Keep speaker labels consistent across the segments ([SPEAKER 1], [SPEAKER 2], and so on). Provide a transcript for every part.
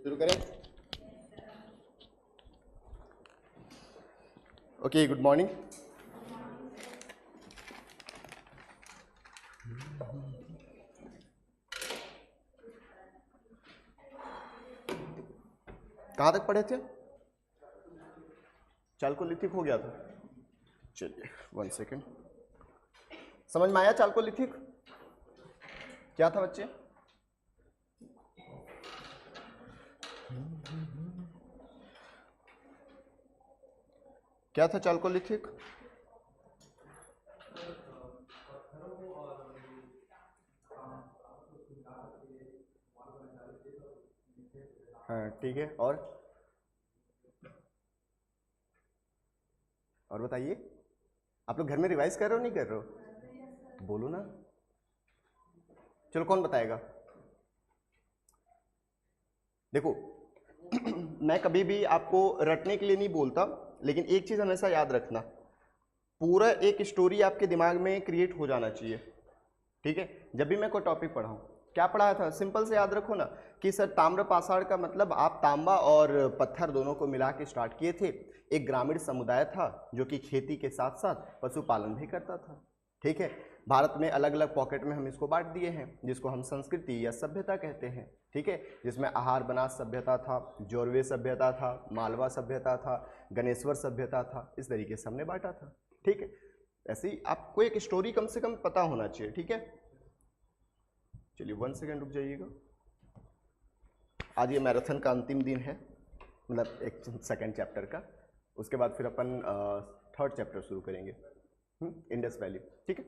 [SPEAKER 1] शुरू करें। Okay, good morning. कहाँ तक पढ़े थे? चाल्कोलिथिक हो गया था। चलिए 1 सेकेंड। समझ में आया चाल्कोलिथिक क्या था बच्चे? क्या था चाल्कोलिथिक? हाँ ठीक है। और बताइए, आप लोग घर में रिवाइज कर रहे हो नहीं कर रहे हो? तो बोलो ना। चलो कौन बताएगा? देखो मैं कभी भी आपको रटने के लिए नहीं बोलता, लेकिन एक चीज हमेशा याद रखना, पूरा एक स्टोरी आपके दिमाग में क्रिएट हो जाना चाहिए। ठीक है, जब भी मैं कोई टॉपिक पढ़ाऊं, क्या पढ़ाया था सिंपल से याद रखो ना कि सर ताम्र पाषाण का मतलब आप तांबा और पत्थर दोनों को मिला के स्टार्ट किए थे। एक ग्रामीण समुदाय था जो कि खेती के साथ साथ पशुपालन भी करता था। ठीक है, भारत में अलग अलग पॉकेट में हम इसको बांट दिए हैं, जिसको हम संस्कृति या सभ्यता कहते हैं। ठीक है, जिसमें आहार बनास सभ्यता था, जोरवे सभ्यता था, मालवा सभ्यता था, गणेश्वर सभ्यता था। इस तरीके से हमने बांटा था। ठीक है, ऐसे ही आपको एक स्टोरी कम से कम पता होना चाहिए। ठीक है, चलिए 1 सेकेंड रुक जाइएगा। आज ये मैराथन का अंतिम दिन है, मतलब एक सेकेंड चैप्टर का। उसके बाद फिर अपन थर्ड चैप्टर शुरू करेंगे, इंडस वैली। ठीक है,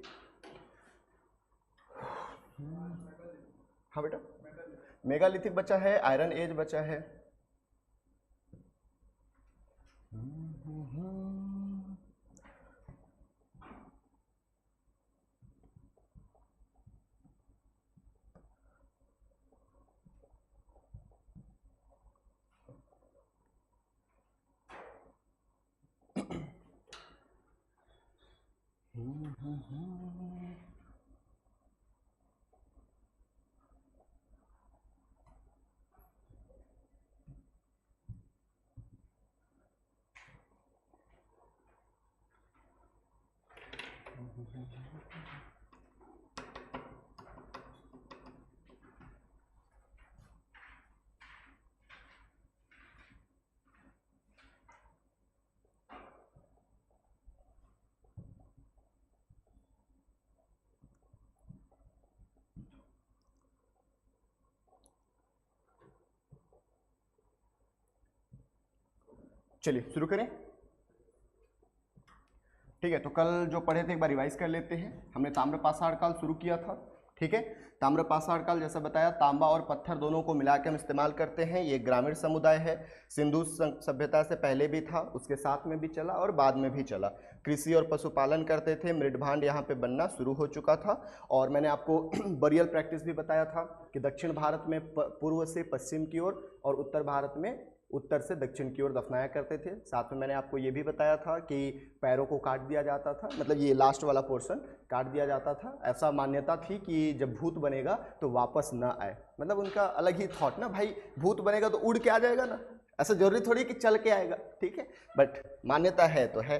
[SPEAKER 1] हाँ बेटा, मेगालिथिक बचा है, आयरन एज बचा है। चलिए शुरू करें। ठीक है, तो कल जो पढ़े थे एक बार रिवाइज कर लेते हैं। हमने ताम्र पाषाण काल शुरू किया था। ठीक है, ताम्र पाषाण काल जैसा बताया, तांबा और पत्थर दोनों को मिला के हम इस्तेमाल करते हैं। ये ग्रामीण समुदाय है, सिंधु सभ्यता से पहले भी था, उसके साथ में भी चला और बाद में भी चला। कृषि और पशुपालन करते थे, मृदभांड यहाँ पे बनना शुरू हो चुका था। और मैंने आपको बरियल प्रैक्टिस भी बताया था कि दक्षिण भारत में पूर्व से पश्चिम की ओर और उत्तर भारत में उत्तर से दक्षिण की ओर दफनाया करते थे। साथ में मैंने आपको ये भी बताया था कि पैरों को काट दिया जाता था, मतलब ये लास्ट वाला पोर्शन काट दिया जाता था। ऐसा मान्यता थी कि जब भूत बनेगा तो वापस ना आए, मतलब उनका अलग ही थॉट ना, भाई भूत बनेगा तो उड़ के आ जाएगा ना, ऐसा जरूरी थोड़ी कि चल के आएगा। ठीक है, बट मान्यता है तो है।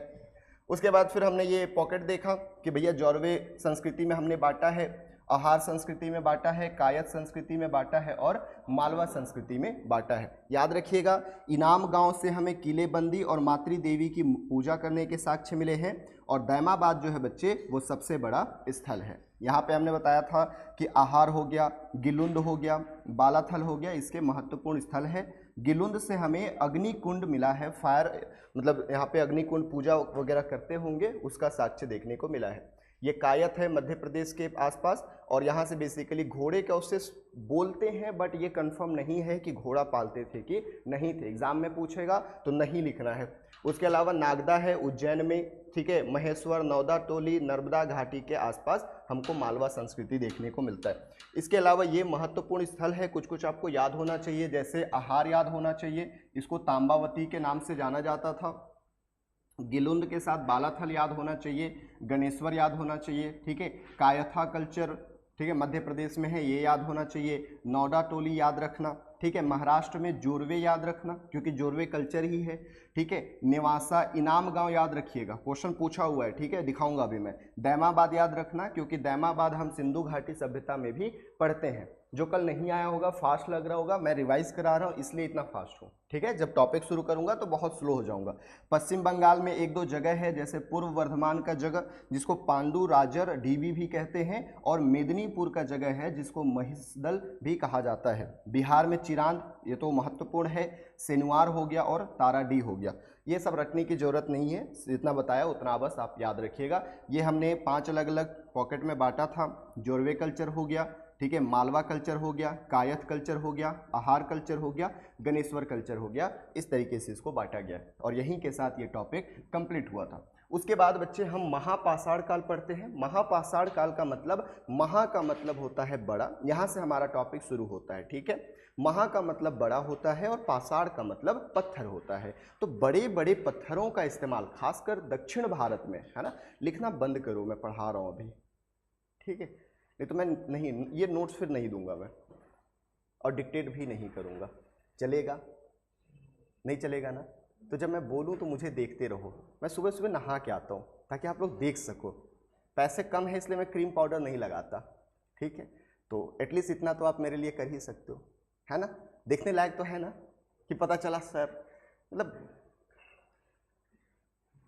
[SPEAKER 1] उसके बाद फिर हमने ये पॉकेट देखा कि भैया जौरवे संस्कृति में हमने बांटा है, आहार संस्कृति में बांटा है, कायत संस्कृति में बांटा है और मालवा संस्कृति में बांटा है। याद रखिएगा, इनाम गांव से हमें किलेबंदी और मातृ देवी की पूजा करने के साक्ष्य मिले हैं। और दैमाबाद जो है बच्चे वो सबसे बड़ा स्थल है। यहाँ पे हमने बताया था कि आहार हो गया, गिलुंद हो गया, बालाथल हो गया, इसके महत्वपूर्ण स्थल है। गिलुंद से हमें अग्निकुंड मिला है, फायर मतलब यहाँ पे अग्निकुंड पूजा वगैरह करते होंगे, उसका साक्ष्य देखने को मिला है। ये कायत है मध्य प्रदेश के आसपास, और यहाँ से बेसिकली घोड़े का उससे बोलते हैं, बट ये कंफर्म नहीं है कि घोड़ा पालते थे कि नहीं थे। एग्जाम में पूछेगा तो नहीं लिखना है। उसके अलावा नागदा है उज्जैन में। ठीक है, महेश्वर, नौदा टोली, नर्मदा घाटी के आसपास हमको मालवा संस्कृति देखने को मिलता है। इसके अलावा ये महत्वपूर्ण स्थल है, कुछ कुछ आपको याद होना चाहिए, जैसे आहार याद होना चाहिए, इसको तांबावती के नाम से जाना जाता था। गिलुंद के साथ बालाथल याद होना चाहिए, गणेश्वर याद होना चाहिए। ठीक है, कायथा कल्चर, ठीक है, मध्य प्रदेश में है, ये याद होना चाहिए। नौदा टोली याद रखना, ठीक है। महाराष्ट्र में जोरवे याद रखना क्योंकि जोरवे कल्चर ही है, ठीक है। नेवासा इनाम गांव याद रखिएगा, क्वेश्चन पूछा हुआ है, ठीक है, दिखाऊंगा अभी मैं। दैमाबाद याद रखना क्योंकि दैमाबाद हम सिंधु घाटी सभ्यता में भी पढ़ते हैं। जो कल नहीं आया होगा, फास्ट लग रहा होगा, मैं रिवाइज करा रहा हूँ इसलिए इतना फास्ट हूँ, ठीक है। जब टॉपिक शुरू करूंगा तो बहुत स्लो हो जाऊंगा। पश्चिम बंगाल में एक दो जगह है जैसे पूर्व वर्धमान का जगह जिसको पांडु राजर डीबी भी कहते हैं, और मेदिनीपुर का जगह है जिसको महिषदल भी कहा जाता है। बिहार में चिरांद, ये तो महत्वपूर्ण है, सेनुआर हो गया और ताराडी हो गया। ये सब रटने की जरूरत नहीं है, जितना बताया उतना बस आप याद रखिएगा। ये हमने 5 अलग अलग पॉकेट में बांटा था। जोरवे कल्चर हो गया, ठीक है, मालवा कल्चर हो गया, कायथ कल्चर हो गया, आहार कल्चर हो गया, गणेश्वर कल्चर हो गया। इस तरीके से इसको बांटा गया और यहीं के साथ ये टॉपिक कंप्लीट हुआ था। उसके बाद बच्चे हम महापाषाण काल पढ़ते हैं। महापाषाण काल का मतलब, महा का मतलब होता है बड़ा, यहाँ से हमारा टॉपिक शुरू होता है, ठीक है। महा का मतलब बड़ा होता है और पाषाण का मतलब पत्थर होता है। तो बड़े बड़े पत्थरों का इस्तेमाल खासकर दक्षिण भारत में, है ना। लिखना बंद करो, मैं पढ़ा रहा हूँ अभी, ठीक है। नहीं तो मैं नहीं, ये नोट्स फिर नहीं दूंगा मैं, और डिक्टेट भी नहीं करूंगा। चलेगा? नहीं चलेगा ना? तो जब मैं बोलूं तो मुझे देखते रहो। मैं सुबह सुबह नहा के आता हूं ताकि आप लोग देख सको। पैसे कम है इसलिए मैं क्रीम पाउडर नहीं लगाता, ठीक है। तो एटलीस्ट इतना तो आप मेरे लिए कर ही सकते हो, है ना। देखने लायक तो है ना कि पता चला सर, मतलब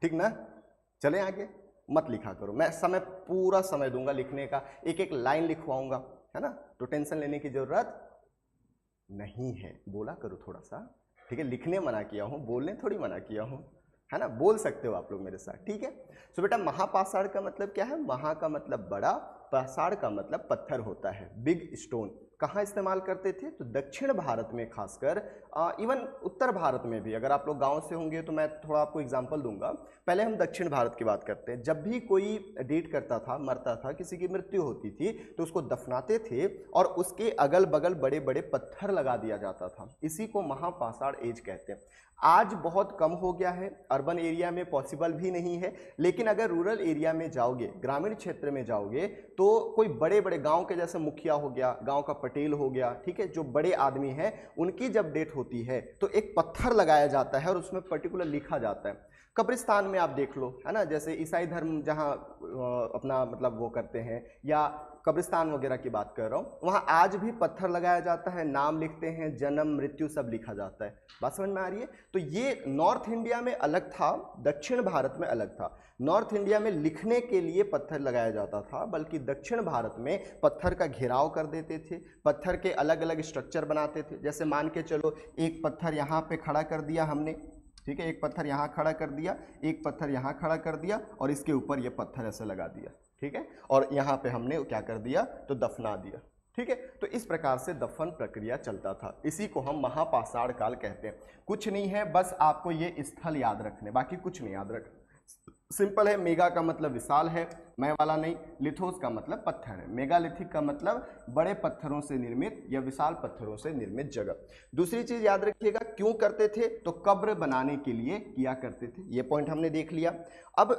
[SPEAKER 1] ठीक ना। चले आगे, मत लिखा करो, मैं समय पूरा समय दूंगा लिखने का, एक एक लाइन लिखवाऊंगा, है ना। तो टेंशन लेने की जरूरत नहीं है, बोला करो थोड़ा सा, ठीक है। लिखने मना किया हूँ, बोलने थोड़ी मना किया हूँ, है ना। बोल सकते हो आप लोग मेरे साथ, ठीक है। सो बेटा महापाषाण का मतलब क्या है? महा का मतलब बड़ा, पाषाण का मतलब पत्थर होता है, बिग स्टोन। कहाँ इस्तेमाल करते थे? तो दक्षिण भारत में, खासकर इवन उत्तर भारत में भी। अगर आप लोग गांव से होंगे तो मैं थोड़ा आपको एग्जांपल दूंगा। पहले हम दक्षिण भारत की बात करते हैं। जब भी कोई डेट करता था, मरता था, किसी की मृत्यु होती थी, तो उसको दफनाते थे और उसके अगल बगल बड़े बड़े पत्थर लगा दिया जाता था। इसी को महापाषाण एज कहते हैं। आज बहुत कम हो गया है, अर्बन एरिया में पॉसिबल भी नहीं है, लेकिन अगर रूरल एरिया में जाओगे, ग्रामीण क्षेत्र में जाओगे, तो कोई बड़े बड़े गांव के जैसे मुखिया हो गया, गांव का पटेल हो गया, ठीक है, जो बड़े आदमी हैं, उनकी जब डेथ होती है तो एक पत्थर लगाया जाता है और उसमें पर्टिकुलर लिखा जाता है। कब्रिस्तान में आप देख लो, है ना, जैसे ईसाई धर्म जहाँ अपना मतलब वो करते हैं, या कब्रिस्तान वगैरह की बात कर रहा हूँ, वहाँ आज भी पत्थर लगाया जाता है, नाम लिखते हैं, जन्म मृत्यु सब लिखा जाता है। बात समझ में आ रही है? तो ये नॉर्थ इंडिया में अलग था, दक्षिण भारत में अलग था। नॉर्थ इंडिया में लिखने के लिए पत्थर लगाया जाता था, बल्कि दक्षिण भारत में पत्थर का घेराव कर देते थे, पत्थर के अलग अलग स्ट्रक्चर बनाते थे। जैसे मान के चलो, एक पत्थर यहाँ पे खड़ा कर दिया हमने, ठीक है, एक पत्थर यहाँ खड़ा कर दिया, एक पत्थर यहाँ खड़ा कर दिया, और इसके ऊपर ये पत्थर ऐसे लगा दिया, ठीक है, और यहाँ पे हमने क्या कर दिया, तो दफना दिया, ठीक है। तो इस प्रकार से दफन प्रक्रिया चलता था। इसी को हम महापाषाण काल कहते हैं। कुछ नहीं है, बस आपको ये स्थल याद रखने, बाकी कुछ नहीं याद रखना। सिंपल है। मेगा का मतलब विशाल है, मैं वाला नहीं। लिथोस का मतलब पत्थर है। मेगालिथिक का मतलब बड़े पत्थरों से निर्मित या विशाल पत्थरों से निर्मित जगह। दूसरी चीज याद रखिएगा, क्यों करते थे? तो कब्र बनाने के लिए किया करते थे। ये पॉइंट हमने देख लिया। अब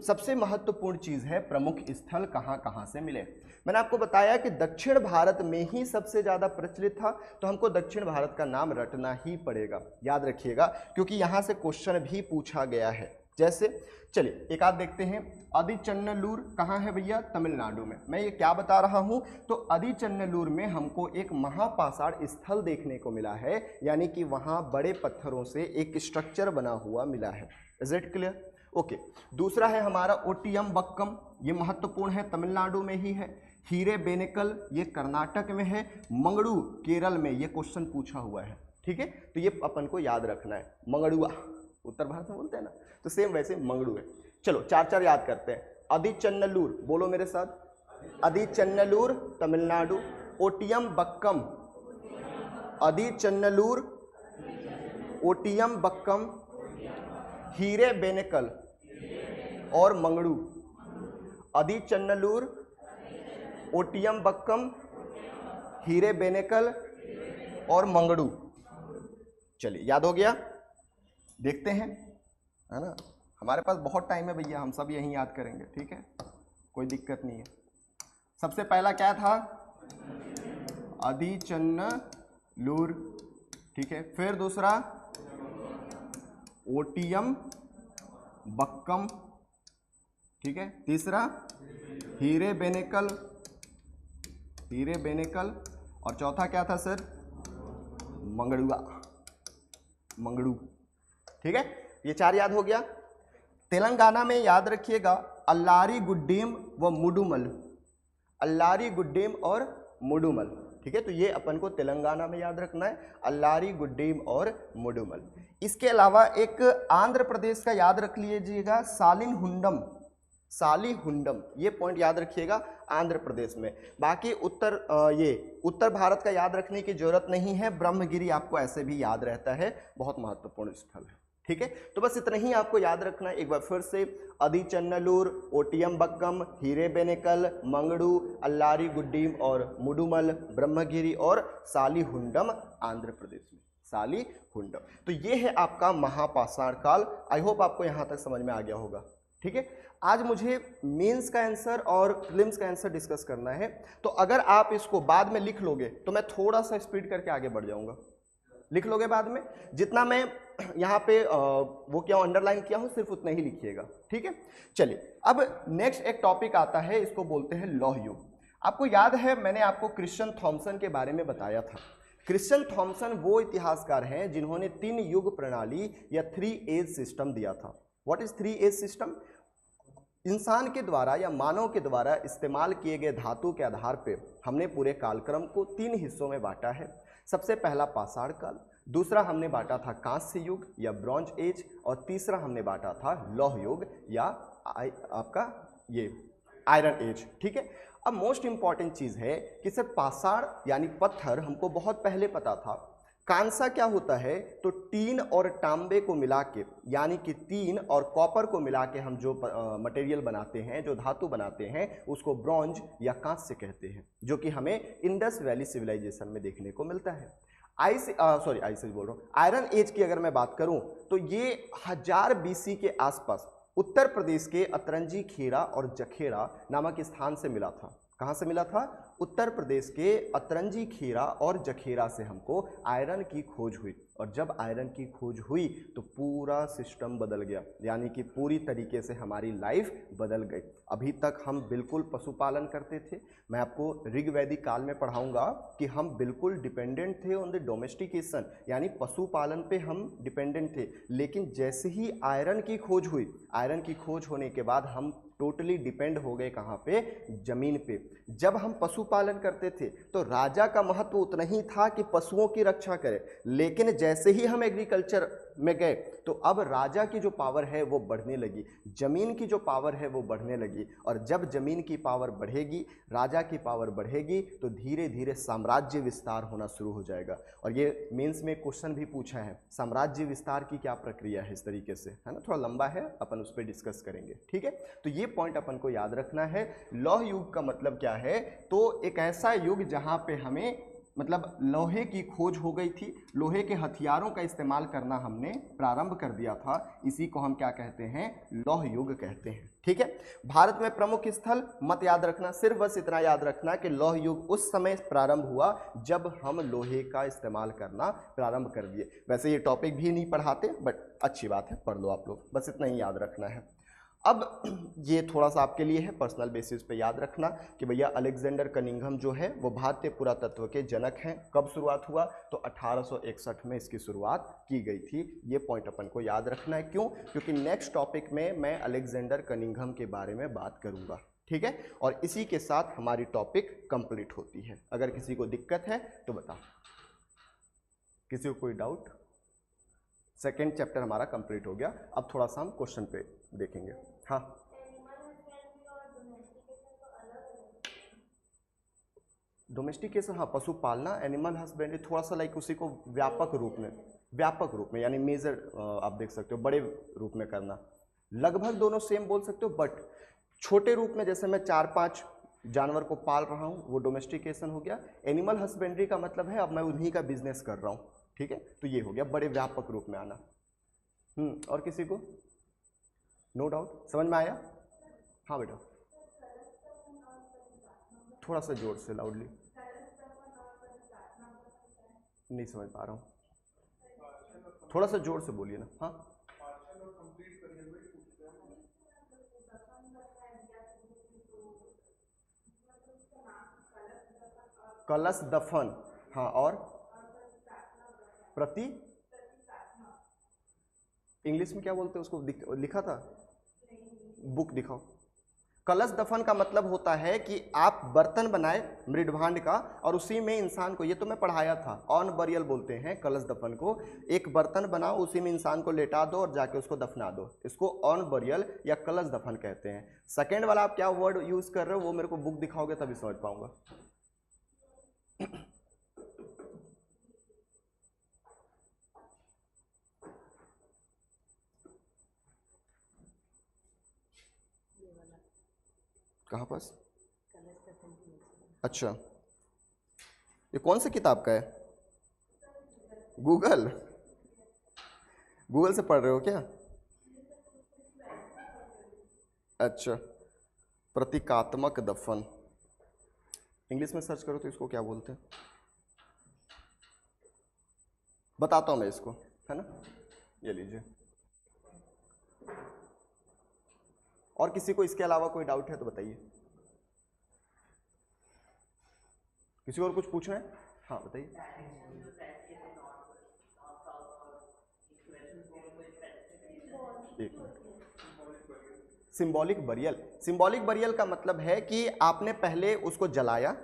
[SPEAKER 1] सबसे महत्वपूर्ण चीज है प्रमुख स्थल कहाँ कहाँ से मिले। मैंने आपको बताया कि दक्षिण भारत में ही सबसे ज्यादा प्रचलित था, तो हमको दक्षिण भारत का नाम रटना ही पड़ेगा, याद रखिएगा, क्योंकि यहां से क्वेश्चन भी पूछा गया है। जैसे चलिए एक आध देखते हैं। आदिचन्नलूर कहाँ है भैया? तमिलनाडु में। मैं ये क्या बता रहा हूं, तो आदिचन्नलूर में हमको एक महापाषाण स्थल देखने को मिला है, यानी कि वहां बड़े पत्थरों से एक स्ट्रक्चर बना हुआ मिला है। Is it clear? ओके। दूसरा है हमारा ओटियम बक्कम, ये महत्वपूर्ण है, तमिलनाडु में ही है। हीरे बेनेकल, ये कर्नाटक में है। मंगड़ू केरल में, ये क्वेश्चन पूछा हुआ है, ठीक है। तो ये अपन को याद रखना है। मंगड़ुआ उत्तर भारत में बोलते हैं ना, तो सेम वैसे मंगड़ू है। चलो चार चार याद करते हैं। आदिचन्नलूर, बोलो मेरे साथ, आदिचन्नलूर तमिलनाडु। ओटियम बक्कम, आदिचन्नलूर, ओटियम बक्कम, हीरे बेनेकल और मंगड़ू। आदिचन्नलूर, ओटियम बक्कम, हीरे बेनेकल और मंगड़ू। चलिए याद हो गया? देखते हैं, है ना, हमारे पास बहुत टाइम है भैया, हम सब यही याद करेंगे, ठीक है, कोई दिक्कत नहीं है। सबसे पहला क्या था? आदिचन्नलूर, लूर, ठीक है। फिर दूसरा ओटियम बक्कम, ठीक है। तीसरा हीरे बेनेकल, हीरे बेनेकल, और चौथा क्या था सर? मंगड़ुआ, मंगड़ू, ठीक है। ये चार याद हो गया। तेलंगाना में याद रखिएगा अल्लारी गुड्डेम व मुडुमल, अल्लारी गुड्डेम और मुडुमल, ठीक है। तो ये अपन को तेलंगाना में याद रखना है, अल्लारी गुड्डेम और मुडुमल। इसके अलावा एक आंध्र प्रदेश का याद रख लीजिएगा, सालिनहुंडम, सालीहुंडम, ये पॉइंट याद रखिएगा आंध्र प्रदेश में। बाकी उत्तर भारत का याद रखने की जरूरत नहीं है, ब्रह्मगिरी आपको ऐसे भी याद रहता है, बहुत महत्वपूर्ण स्थल है, ठीक है। तो बस इतना ही आपको याद रखना है। एक बार फिर से अदिचन्नलूर, ओटियम बक्कम, हीरे बेनेकल, मंगड़ू, अल्लारी गुड्डीम और मुडुमल ब्रह्मगिरी, और सालीहुंडम आंध्र प्रदेश में, सालीहुंडम। तो ये है आपका महापाषाण काल। आई होप आपको यहाँ तक समझ में आ गया होगा, ठीक है। आज मुझे मेंस का आंसर और प्रीलिम्स का आंसर डिस्कस करना है, तो अगर आप इसको बाद में लिख लोगे तो मैं थोड़ा सा स्पीड करके आगे बढ़ जाऊंगा। लिख लोगे बाद में, जितना मैं यहाँ पे वो क्या अंडरलाइन किया हूँ सिर्फ उतना ही लिखिएगा, ठीक है। चलिए अब नेक्स्ट एक टॉपिक आता है, इसको बोलते हैं लौह युग। आपको याद है मैंने आपको क्रिश्चियन थॉमसन के बारे में बताया था। क्रिश्चियन थॉमसन वो इतिहासकार हैं जिन्होंने 3 युग प्रणाली या 3 एज सिस्टम दिया था। What is 3 age system? इंसान के द्वारा या मानव के द्वारा इस्तेमाल किए गए धातु के आधार पे हमने पूरे कालक्रम को 3 हिस्सों में बांटा है। सबसे पहला पाषाण काल, दूसरा हमने बांटा था कांस्य युग या ब्रॉन्ज एज, और तीसरा हमने बांटा था लौह युग या आपका ये आयरन एज, ठीक है। अब मोस्ट इंपॉर्टेंट चीज है कि सर पाषाण यानी पत्थर हमको बहुत पहले पता था। कांसा क्या होता है? तो टीन और तांबे को मिला के, यानी कि टीन और कॉपर को मिला के हम जो मटेरियल बनाते हैं, जो धातु बनाते हैं, उसको ब्रॉन्ज या कांस्य कहते हैं, जो कि हमें इंडस वैली सिविलाइजेशन में देखने को मिलता है। आयरन एज की अगर मैं बात करूं तो ये 1000 BC के आसपास उत्तर प्रदेश के अतरंजी खेड़ा और जखेड़ा नामक स्थान से मिला था। कहां से मिला था? उत्तर प्रदेश के अतरंजी खेड़ा और जखेड़ा से हमको आयरन की खोज हुई, और जब आयरन की खोज हुई तो पूरा सिस्टम बदल गया, यानी कि पूरी तरीके से हमारी लाइफ बदल गई। अभी तक हम बिल्कुल पशुपालन करते थे, मैं आपको ऋग्वैदिक काल में पढ़ाऊंगा कि हम बिल्कुल डिपेंडेंट थे ऑन द डोमेस्टिकेशन, यानी पशुपालन पे हम डिपेंडेंट थे। लेकिन जैसे ही आयरन की खोज हुई, आयरन की खोज होने के बाद हम टोटली डिपेंड हो गए कहाँ पे? जमीन पे। जब हम पशुपालन करते थे तो राजा का महत्व उतना ही था कि पशुओं की रक्षा करे, लेकिन जैसे ही हम एग्रीकल्चर में गए तो अब राजा की जो पावर है वो बढ़ने लगी, जमीन की जो पावर है वो बढ़ने लगी, और जब जमीन की पावर बढ़ेगी, राजा की पावर बढ़ेगी, तो धीरे धीरे साम्राज्य विस्तार होना शुरू हो जाएगा। और ये मेंस में क्वेश्चन भी पूछा है, साम्राज्य विस्तार की क्या प्रक्रिया है, इस तरीके से, है ना, थोड़ा लंबा है, अपन उस पर डिस्कस करेंगे, ठीक है। तो ये पॉइंट अपन को याद रखना है। लौह युग का मतलब क्या है? तो एक ऐसा युग जहां पे हमें मतलब लोहे की खोज हो गई थी, लोहे के हथियारों का इस्तेमाल करना हमने प्रारंभ कर दिया था, इसी को हम क्या कहते हैं? लौह युग कहते हैं, ठीक है। भारत में प्रमुख स्थल मत याद रखना, सिर्फ बस इतना याद रखना कि लौह युग उस समय प्रारंभ हुआ जब हम लोहे का इस्तेमाल करना प्रारंभ कर दिए। वैसे ये टॉपिक भी नहीं पढ़ाते, बट अच्छी बात है, पढ़ लो आप लोग, बस इतना ही याद रखना है। अब ये थोड़ा सा आपके लिए है, पर्सनल बेसिस पे याद रखना कि भैया अलेक्जेंडर कनिंघम जो है वो भारतीय पुरातत्व के जनक हैं। कब शुरुआत हुआ? तो 1861 में इसकी शुरुआत की गई थी। ये पॉइंट अपन को याद रखना है। क्यों? क्योंकि नेक्स्ट टॉपिक में मैं अलेक्जेंडर कनिंघम के बारे में बात करूंगा, ठीक है। और इसी के साथ हमारी टॉपिक कंप्लीट होती है। अगर किसी को दिक्कत है तो बता, किसी को कोई डाउट? सेकेंड चैप्टर हमारा कंप्लीट हो गया। अब थोड़ा सा हम क्वेश्चन पे देखेंगे। हाँ, डोमेस्टिकेशन, हाँ, पशु पालना, एनिमल हस्बेंड्री, थोड़ा सा लाइक उसी को व्यापक रूप में यानी मेजर आप देख सकते हो, बड़े रूप में करना। लगभग दोनों सेम बोल सकते हो, बट छोटे रूप में जैसे मैं 4-5 जानवर को पाल रहा हूँ वो डोमेस्टिकेशन हो गया। एनिमल हस्बेंड्री का मतलब है अब मैं उन्हीं का बिजनेस कर रहा हूँ, ठीक है। तो ये हो गया बड़े व्यापक रूप में आना। और किसी को नो डाउट समझ में आया? हाँ बेटा, थोड़ा सा जोर से, लाउडली। नहीं समझ पा रहा हूँ, थोड़ा सा जोर से बोलिए ना। हाँ, कलश दफन, हाँ, और प्रति, इंग्लिश में क्या बोलते हैं उसको, लिखा था, बुक दिखाओ। कलश दफन का मतलब होता है कि आप बर्तन बनाए मृदभांड का और उसी में इंसान को, ये तो मैं पढ़ाया था, ऑन बरियल बोलते हैं कलश दफन को। एक बर्तन बनाओ, उसी में इंसान को लेटा दो और जाके उसको दफना दो, इसको ऑन बरियल या कलश दफन कहते हैं। सेकेंड वाला आप क्या वर्ड यूज कर रहे हो वो मेरे को बुक दिखाओगे तभी समझ पाऊंगा। कहाँ पास? अच्छा, ये कौन सी किताब का है? गूगल, गूगल से पढ़ रहे हो क्या? अच्छा, प्रतीकात्मक दफन, इंग्लिश में सर्च करो तो इसको क्या बोलते हैं, बताता हूं मैं इसको, है ना, ये लीजिए। और किसी को इसके अलावा कोई डाउट है तो बताइए, किसी को और कुछ पूछना है? हाँ बताइए। एक minute, symbolic burial, symbolic burial का मतलब है कि आपने पहले उसको जलाया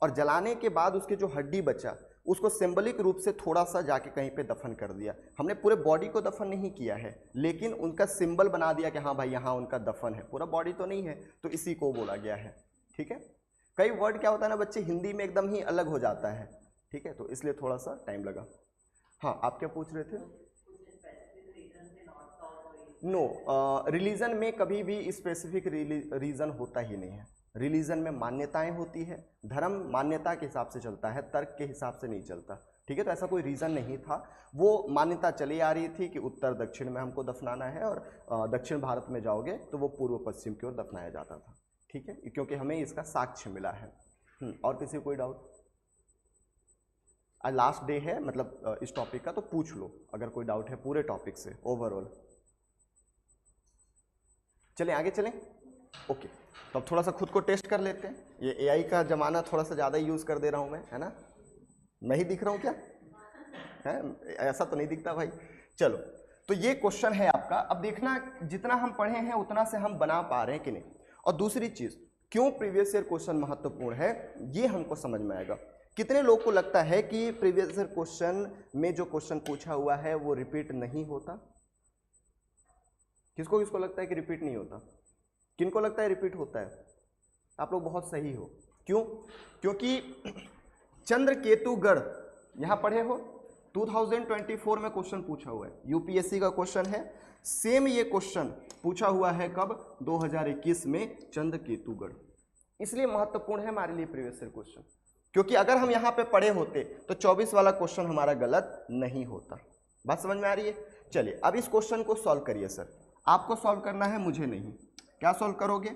[SPEAKER 1] और जलाने के बाद उसके जो हड्डी बचा उसको सिंबॉलिक रूप से थोड़ा सा जाके कहीं पे दफन कर दिया। हमने पूरे बॉडी को दफन नहीं किया है लेकिन उनका सिंबल बना दिया कि हाँ भाई यहाँ उनका दफन है, पूरा बॉडी तो नहीं है, तो इसी को बोला गया है। ठीक है, कई वर्ड क्या होता है ना बच्चे, हिंदी में एकदम ही अलग हो जाता है, ठीक है, तो इसलिए थोड़ा सा टाइम लगा। हाँ, आप क्या पूछ रहे थे? नो, रिलीजन में कभी भी स्पेसिफिक रीजन होता ही नहीं है। रिलीजन में मान्यताएं होती है, धर्म मान्यता के हिसाब से चलता है, तर्क के हिसाब से नहीं चलता। ठीक है, तो ऐसा कोई रीजन नहीं था, वो मान्यता चली आ रही थी कि उत्तर दक्षिण में हमको दफनाना है और दक्षिण भारत में जाओगे तो वो पूर्व पश्चिम की ओर दफनाया जाता था। ठीक है, क्योंकि हमें इसका साक्ष्य मिला है। और किसी को कोई डाउट? आज लास्ट डे है मतलब इस टॉपिक का, तो पूछ लो अगर कोई डाउट है पूरे टॉपिक से ओवरऑल। चलें आगे चलें, ओके। तो अब थोड़ा सा खुद को टेस्ट कर लेते हैं, ये एआई का जमाना थोड़ा सा ज़्यादा यूज़ कर दे रहा हूँ मैं, है ना, मैं ही दिख रहा हूँ क्या? है, ऐसा तो नहीं दिखता भाई। चलो, तो ये क्वेश्चन है आपका, अब देखना जितना हम पढ़े हैं उतना से हम बना पा रहे हैं कि नहीं। और दूसरी चीज़, क्यों प्रीवियस ईयर क्वेश्चन महत्वपूर्ण है ये हमको समझ में आएगा। कितने लोग को लगता है कि प्रीवियस ईयर क्वेश्चन में जो क्वेश्चन पूछा हुआ है वो रिपीट नहीं होता? किसको किसको लगता है कि रिपीट नहीं होता? किनको लगता है रिपीट होता है? आप लोग बहुत सही हो। क्यों? क्योंकि चंद्रकेतुगढ़ यहाँ पढ़े हो, 2024 में क्वेश्चन पूछा हुआ है, यूपीएससी का क्वेश्चन है। सेम ये क्वेश्चन पूछा हुआ है कब? 2021 में, चंद्रकेतुगढ़। इसलिए महत्वपूर्ण है हमारे लिए प्रीवियस ईयर क्वेश्चन, क्योंकि अगर हम यहाँ पे पढ़े होते तो 24 वाला क्वेश्चन हमारा गलत नहीं होता। बात समझ में आ रही है? चलिए अब इस क्वेश्चन को सॉल्व करिए। सर आपको सॉल्व करना है, मुझे नहीं। क्या सॉल्व करोगे?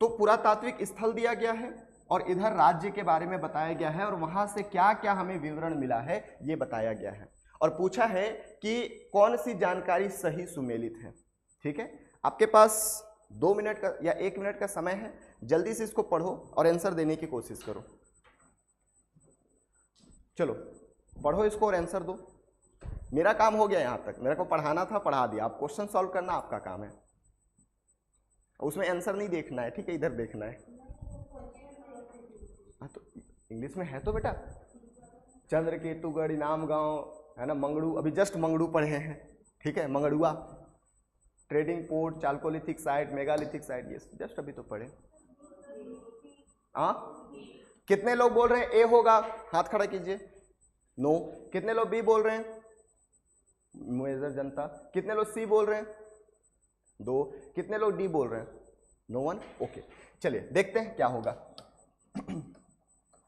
[SPEAKER 1] तो पुरातात्विक स्थल दिया गया है और इधर राज्य के बारे में बताया गया है और वहां से क्या क्या हमें विवरण मिला है ये बताया गया है, और पूछा है कि कौन सी जानकारी सही सुमेलित है। ठीक है, आपके पास 2 मिनट का या 1 मिनट का समय है, जल्दी से इसको पढ़ो और आंसर देने की कोशिश करो। चलो पढ़ो इसको और आंसर दो। मेरा काम हो गया, यहाँ तक मेरे को पढ़ाना था, पढ़ा दिया। आप क्वेश्चन सॉल्व करना आपका काम है, उसमें आंसर नहीं देखना है, ठीक है, इधर देखना है। हाँ तो इंग्लिश में है तो बेटा, चंद्रकेतुगढ़, इनाम गांव, है ना, मंगड़ू, अभी जस्ट मंगड़ू पढ़े हैं, ठीक है, मंगड़ुआ, trading port, chalcolithic site, megalithic site, ये जस्ट अभी तो पढ़े। हाँ, कितने लोग बोल रहे हैं ए होगा? हाथ खड़ा कीजिए। नो। कितने लोग बी बोल रहे हैं? मेजर जनता। कितने लोग सी बोल रहे हैं? 2। कितने लोग डी बोल रहे हैं? No one. ओके, चलिए देखते हैं क्या होगा।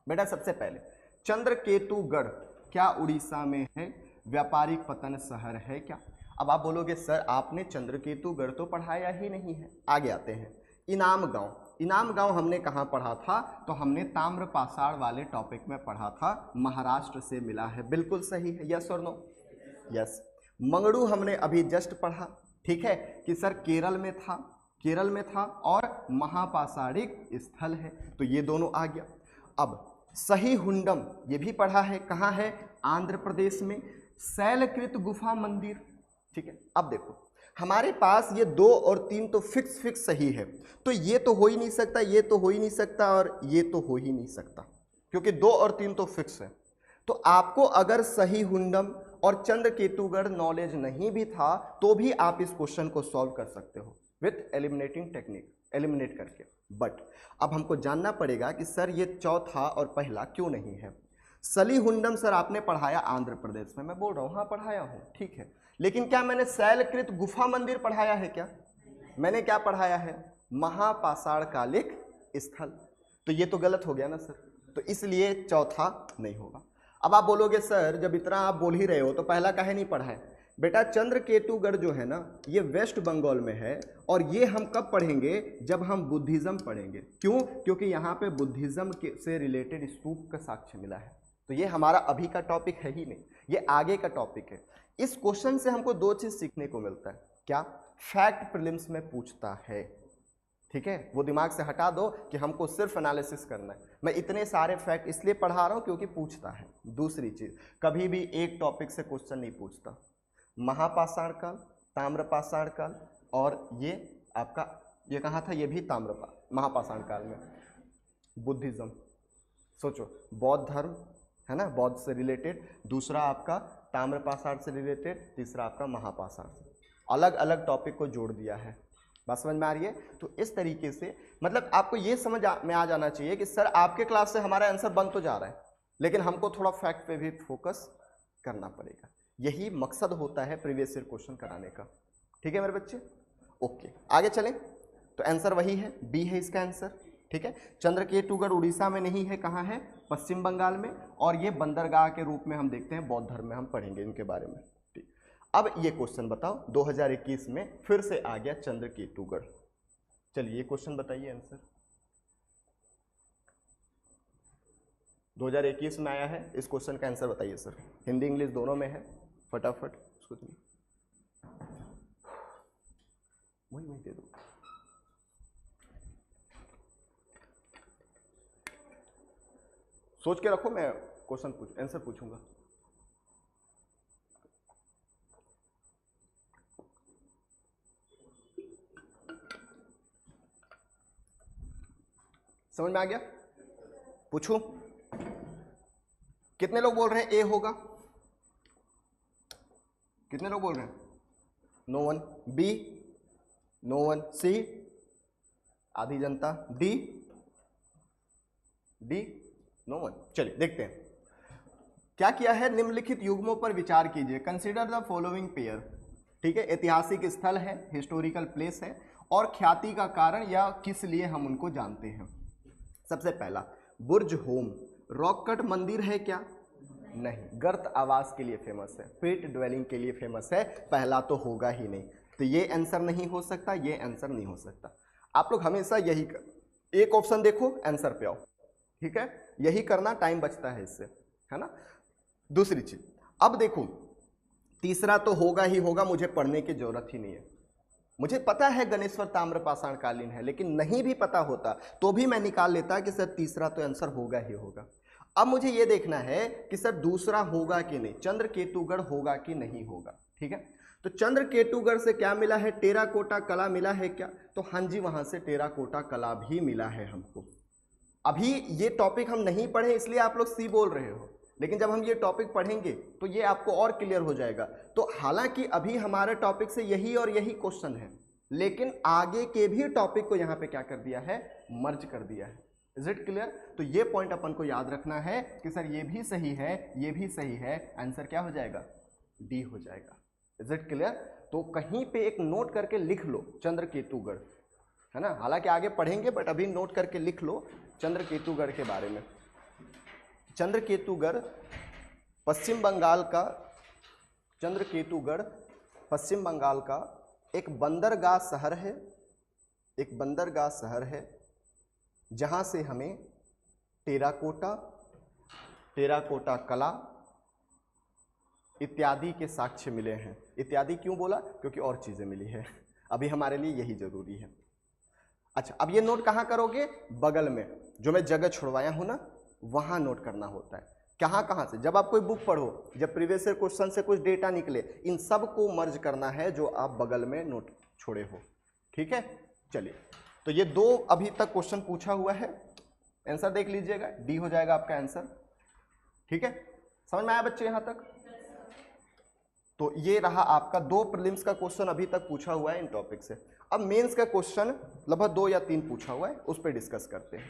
[SPEAKER 1] बेटा सबसे पहले, चंद्रकेतुगढ़ क्या उड़ीसा में है? व्यापारिक पतन शहर है क्या? अब आप बोलोगे सर आपने चंद्रकेतुगढ़ तो पढ़ाया ही नहीं है। आगे आते हैं, इनाम गांव। इनाम गांव हमने कहाँ पढ़ा था? तो हमने ताम्रपाषाण वाले टॉपिक में पढ़ा था, महाराष्ट्र से मिला है। बिल्कुल सही है, यस और नो? यस। मंगड़ू हमने अभी जस्ट पढ़ा, ठीक है, कि सर केरल में था, केरल में था और महापाषाणिक स्थल है, तो ये दोनों आ गया। अब सही हुंडम ये भी पढ़ा है, कहाँ है? आंध्र प्रदेश में, शैलकृत गुफा मंदिर, ठीक है। अब देखो हमारे पास ये 2 और 3 तो फिक्स सही है, तो ये तो हो ही नहीं सकता, ये तो हो ही नहीं सकता और ये तो हो ही नहीं सकता, क्योंकि 2 और 3 तो फिक्स है। तो आपको अगर सही हुंडम और चंद्रकेतुगढ़ नॉलेज नहीं भी था तो भी आप इस क्वेश्चन को सॉल्व कर सकते हो विथ एलिमिनेटिंग टेक्निक, एलिमिनेट करके। बट अब हमको जानना पड़ेगा कि सर ये चौथा और पहला क्यों नहीं है। सली हुंडम सर आपने पढ़ाया आंध्र प्रदेश में, मैं बोल रहा हूँ हाँ पढ़ाया हूँ, ठीक है, लेकिन क्या मैंने शैलकृत गुफा मंदिर पढ़ाया है क्या? मैंने क्या पढ़ाया है? महापाषाण कालिक स्थल। तो ये तो गलत हो गया ना सर, तो इसलिए चौथा नहीं होगा। अब आप बोलोगे सर जब इतना आप बोल ही रहे हो तो पहला काहे नहीं पढ़ा है? बेटा चंद्रकेतुगढ़ जो है ना ये वेस्ट बंगाल में है, और ये हम कब पढ़ेंगे? जब हम बुद्धिज्म पढ़ेंगे। क्यों? क्योंकि यहाँ पे बुद्धिज्म से रिलेटेड स्तूप का साक्ष्य मिला है। तो ये हमारा अभी का टॉपिक है ही नहीं, ये आगे का टॉपिक है। इस क्वेश्चन से हमको 2 चीज सीखने को मिलता है। क्या? फैक्ट प्रीलिम्स में पूछता है, ठीक है, वो दिमाग से हटा दो कि हमको सिर्फ एनालिसिस करना है। मैं इतने सारे फैक्ट इसलिए पढ़ा रहा हूँ क्योंकि पूछता है। दूसरी चीज, कभी भी एक टॉपिक से क्वेश्चन नहीं पूछता। महापाषाण काल, ताम्रपाषाण काल, और ये आपका ये कहाँ था? ये भी महापाषाण काल में। बुद्धिज्म, सोचो बौद्ध धर्म है ना, बौद्ध से रिलेटेड, दूसरा आपका ताम्रपाषाण से रिलेटेड, तीसरा आपका महापाषाण से, अलग अलग टॉपिक को जोड़ दिया है। बात समझ में आ रही है? तो इस तरीके से मतलब आपको ये समझ में आ जाना चाहिए कि सर आपके क्लास से हमारा आंसर बन तो जा रहा है, लेकिन हमको थोड़ा फैक्ट पे भी फोकस करना पड़ेगा। यही मकसद होता है प्रीवियस ईयर क्वेश्चन कराने का। ठीक है मेरे बच्चे? ओके, आगे चलें। तो आंसर वही है, बी है इसका आंसर। ठीक है, चंद्रकेतुगढ़ उड़ीसा में नहीं है, कहाँ है? पश्चिम बंगाल में, और ये बंदरगाह के रूप में हम देखते हैं बौद्ध धर्म में, हम पढ़ेंगे इनके बारे में। ठीक, अब ये क्वेश्चन बताओ, 2021 में फिर से आ गया चंद्रकेतुगढ़। चलिए ये क्वेश्चन बताइए आंसर। 2021 में आया है, इस क्वेश्चन का आंसर बताइए सर। हिंदी इंग्लिश दोनों में है, फटाफट उसको वही दे दो। सोच के रखो, मैं क्वेश्चन आंसर पूछूंगा। समझ में आ गया? पूछूं? कितने लोग बोल रहे हैं ए होगा? कितने लोग बोल रहे हैं? No one. B? No one. C? आधी जनता। डी? डी? No one. चलिए देखते हैं क्या किया है। निम्नलिखित युग्मों पर विचार कीजिए। Consider the following pair. ठीक है, ऐतिहासिक स्थल है, हिस्टोरिकल प्लेस है, और ख्याति का कारण या किस लिए हम उनको जानते हैं। सबसे पहला, बुर्ज होम, रॉक कट मंदिर है क्या? नहीं, गर्त आवास के लिए फेमस है, पेट ड्वेलिंग के लिए फेमस है, पहला तो होगा ही नहीं। तो ये आंसर नहीं हो सकता, ये आंसर नहीं हो सकता। आप लोग हमेशा यही एक ऑप्शन देखो, आंसर पे आओ। ठीक है, यही करना, टाइम बचता है इससे, है ना। दूसरी चीज, अब देखो, तीसरा तो होगा ही होगा, मुझे पढ़ने की जरूरत ही नहीं है। मुझे पता है गणेश्वर ताम्रपाषाण कालीन है, लेकिन नहीं भी पता होता तो भी मैं निकाल लेता कि सर तीसरा तो आंसर होगा ही होगा। अब मुझे यह देखना है कि सर दूसरा होगा कि नहीं, चंद्रकेतुगढ़ होगा कि नहीं होगा। ठीक है, तो चंद्रकेतुगढ़ से क्या मिला है? टेराकोटा कला मिला है क्या? तो हाँ जी, वहां से टेराकोटा कला भी मिला है हमको। अभी ये टॉपिक हम नहीं पढ़े इसलिए आप लोग सी बोल रहे हो, लेकिन जब हम ये टॉपिक पढ़ेंगे तो ये आपको और क्लियर हो जाएगा। तो हालांकि अभी हमारे टॉपिक से यही और यही क्वेश्चन है, लेकिन आगे के भी टॉपिक को यहाँ पे क्या कर दिया है? मर्ज कर दिया है। Is it clear? तो ये पॉइंट अपन को याद रखना है कि सर ये भी सही है, ये भी सही है, आंसर क्या हो जाएगा? डी हो जाएगा। Is it clear? तो कहीं पे एक नोट करके लिख लो चंद्रकेतुगढ़, है ना। हालांकि आगे पढ़ेंगे, बट अभी नोट करके लिख लो चंद्रकेतुगढ़ के बारे में। चंद्रकेतुगढ़ पश्चिम बंगाल का, चंद्रकेतुगढ़ पश्चिम बंगाल का एक बंदरगाह शहर है, एक बंदरगाह शहर है, जहां से हमें टेराकोटा कला इत्यादि के साक्ष्य मिले हैं। इत्यादि क्यों बोला? क्योंकि और चीजें मिली है, अभी हमारे लिए यही जरूरी है। अच्छा, अब ये नोट कहाँ करोगे? बगल में जो मैं जगह छुड़वाया हूं ना, वहां नोट करना होता है। कहाँ से? जब आप कोई बुक पढ़ो, जब प्रीवियस ईयर क्वेश्चन से कुछ डेटा निकले, इन सब को मर्ज करना है जो आप बगल में नोट छोड़े हो। ठीक है, चलिए, तो ये 2 अभी तक क्वेश्चन पूछा हुआ है, आंसर देख लीजिएगा, डी हो जाएगा आपका आंसर। ठीक है, समझ में आया बच्चे यहां तक? तो ये रहा आपका 2 प्रीलिम्स का क्वेश्चन अभी तक पूछा हुआ है इन टॉपिक से। अब मेंस का क्वेश्चन लगभग 2 या 3 पूछा हुआ है, उस पर डिस्कस करते हैं।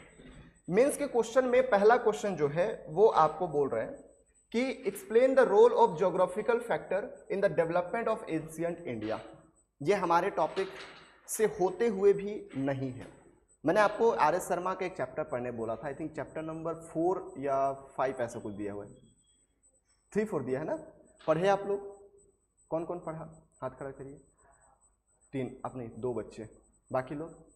[SPEAKER 1] मेंस के क्वेश्चन में पहला क्वेश्चन जो है वो आपको बोल रहे हैं कि explain the role of geographical factor in the development of ancient India. ये हमारे टॉपिक से होते हुए भी नहीं है। मैंने आपको आर एस शर्मा का एक चैप्टर पढ़ने बोला था, आई थिंक चैप्टर नंबर 4 या 5 ऐसा कुछ दिया हुआ है, 3-4 दिया है ना, पढ़े आप लोग? कौन कौन पढ़ा? हाथ खड़ा करिए। 3 अपने 2 बच्चे, बाकी लोग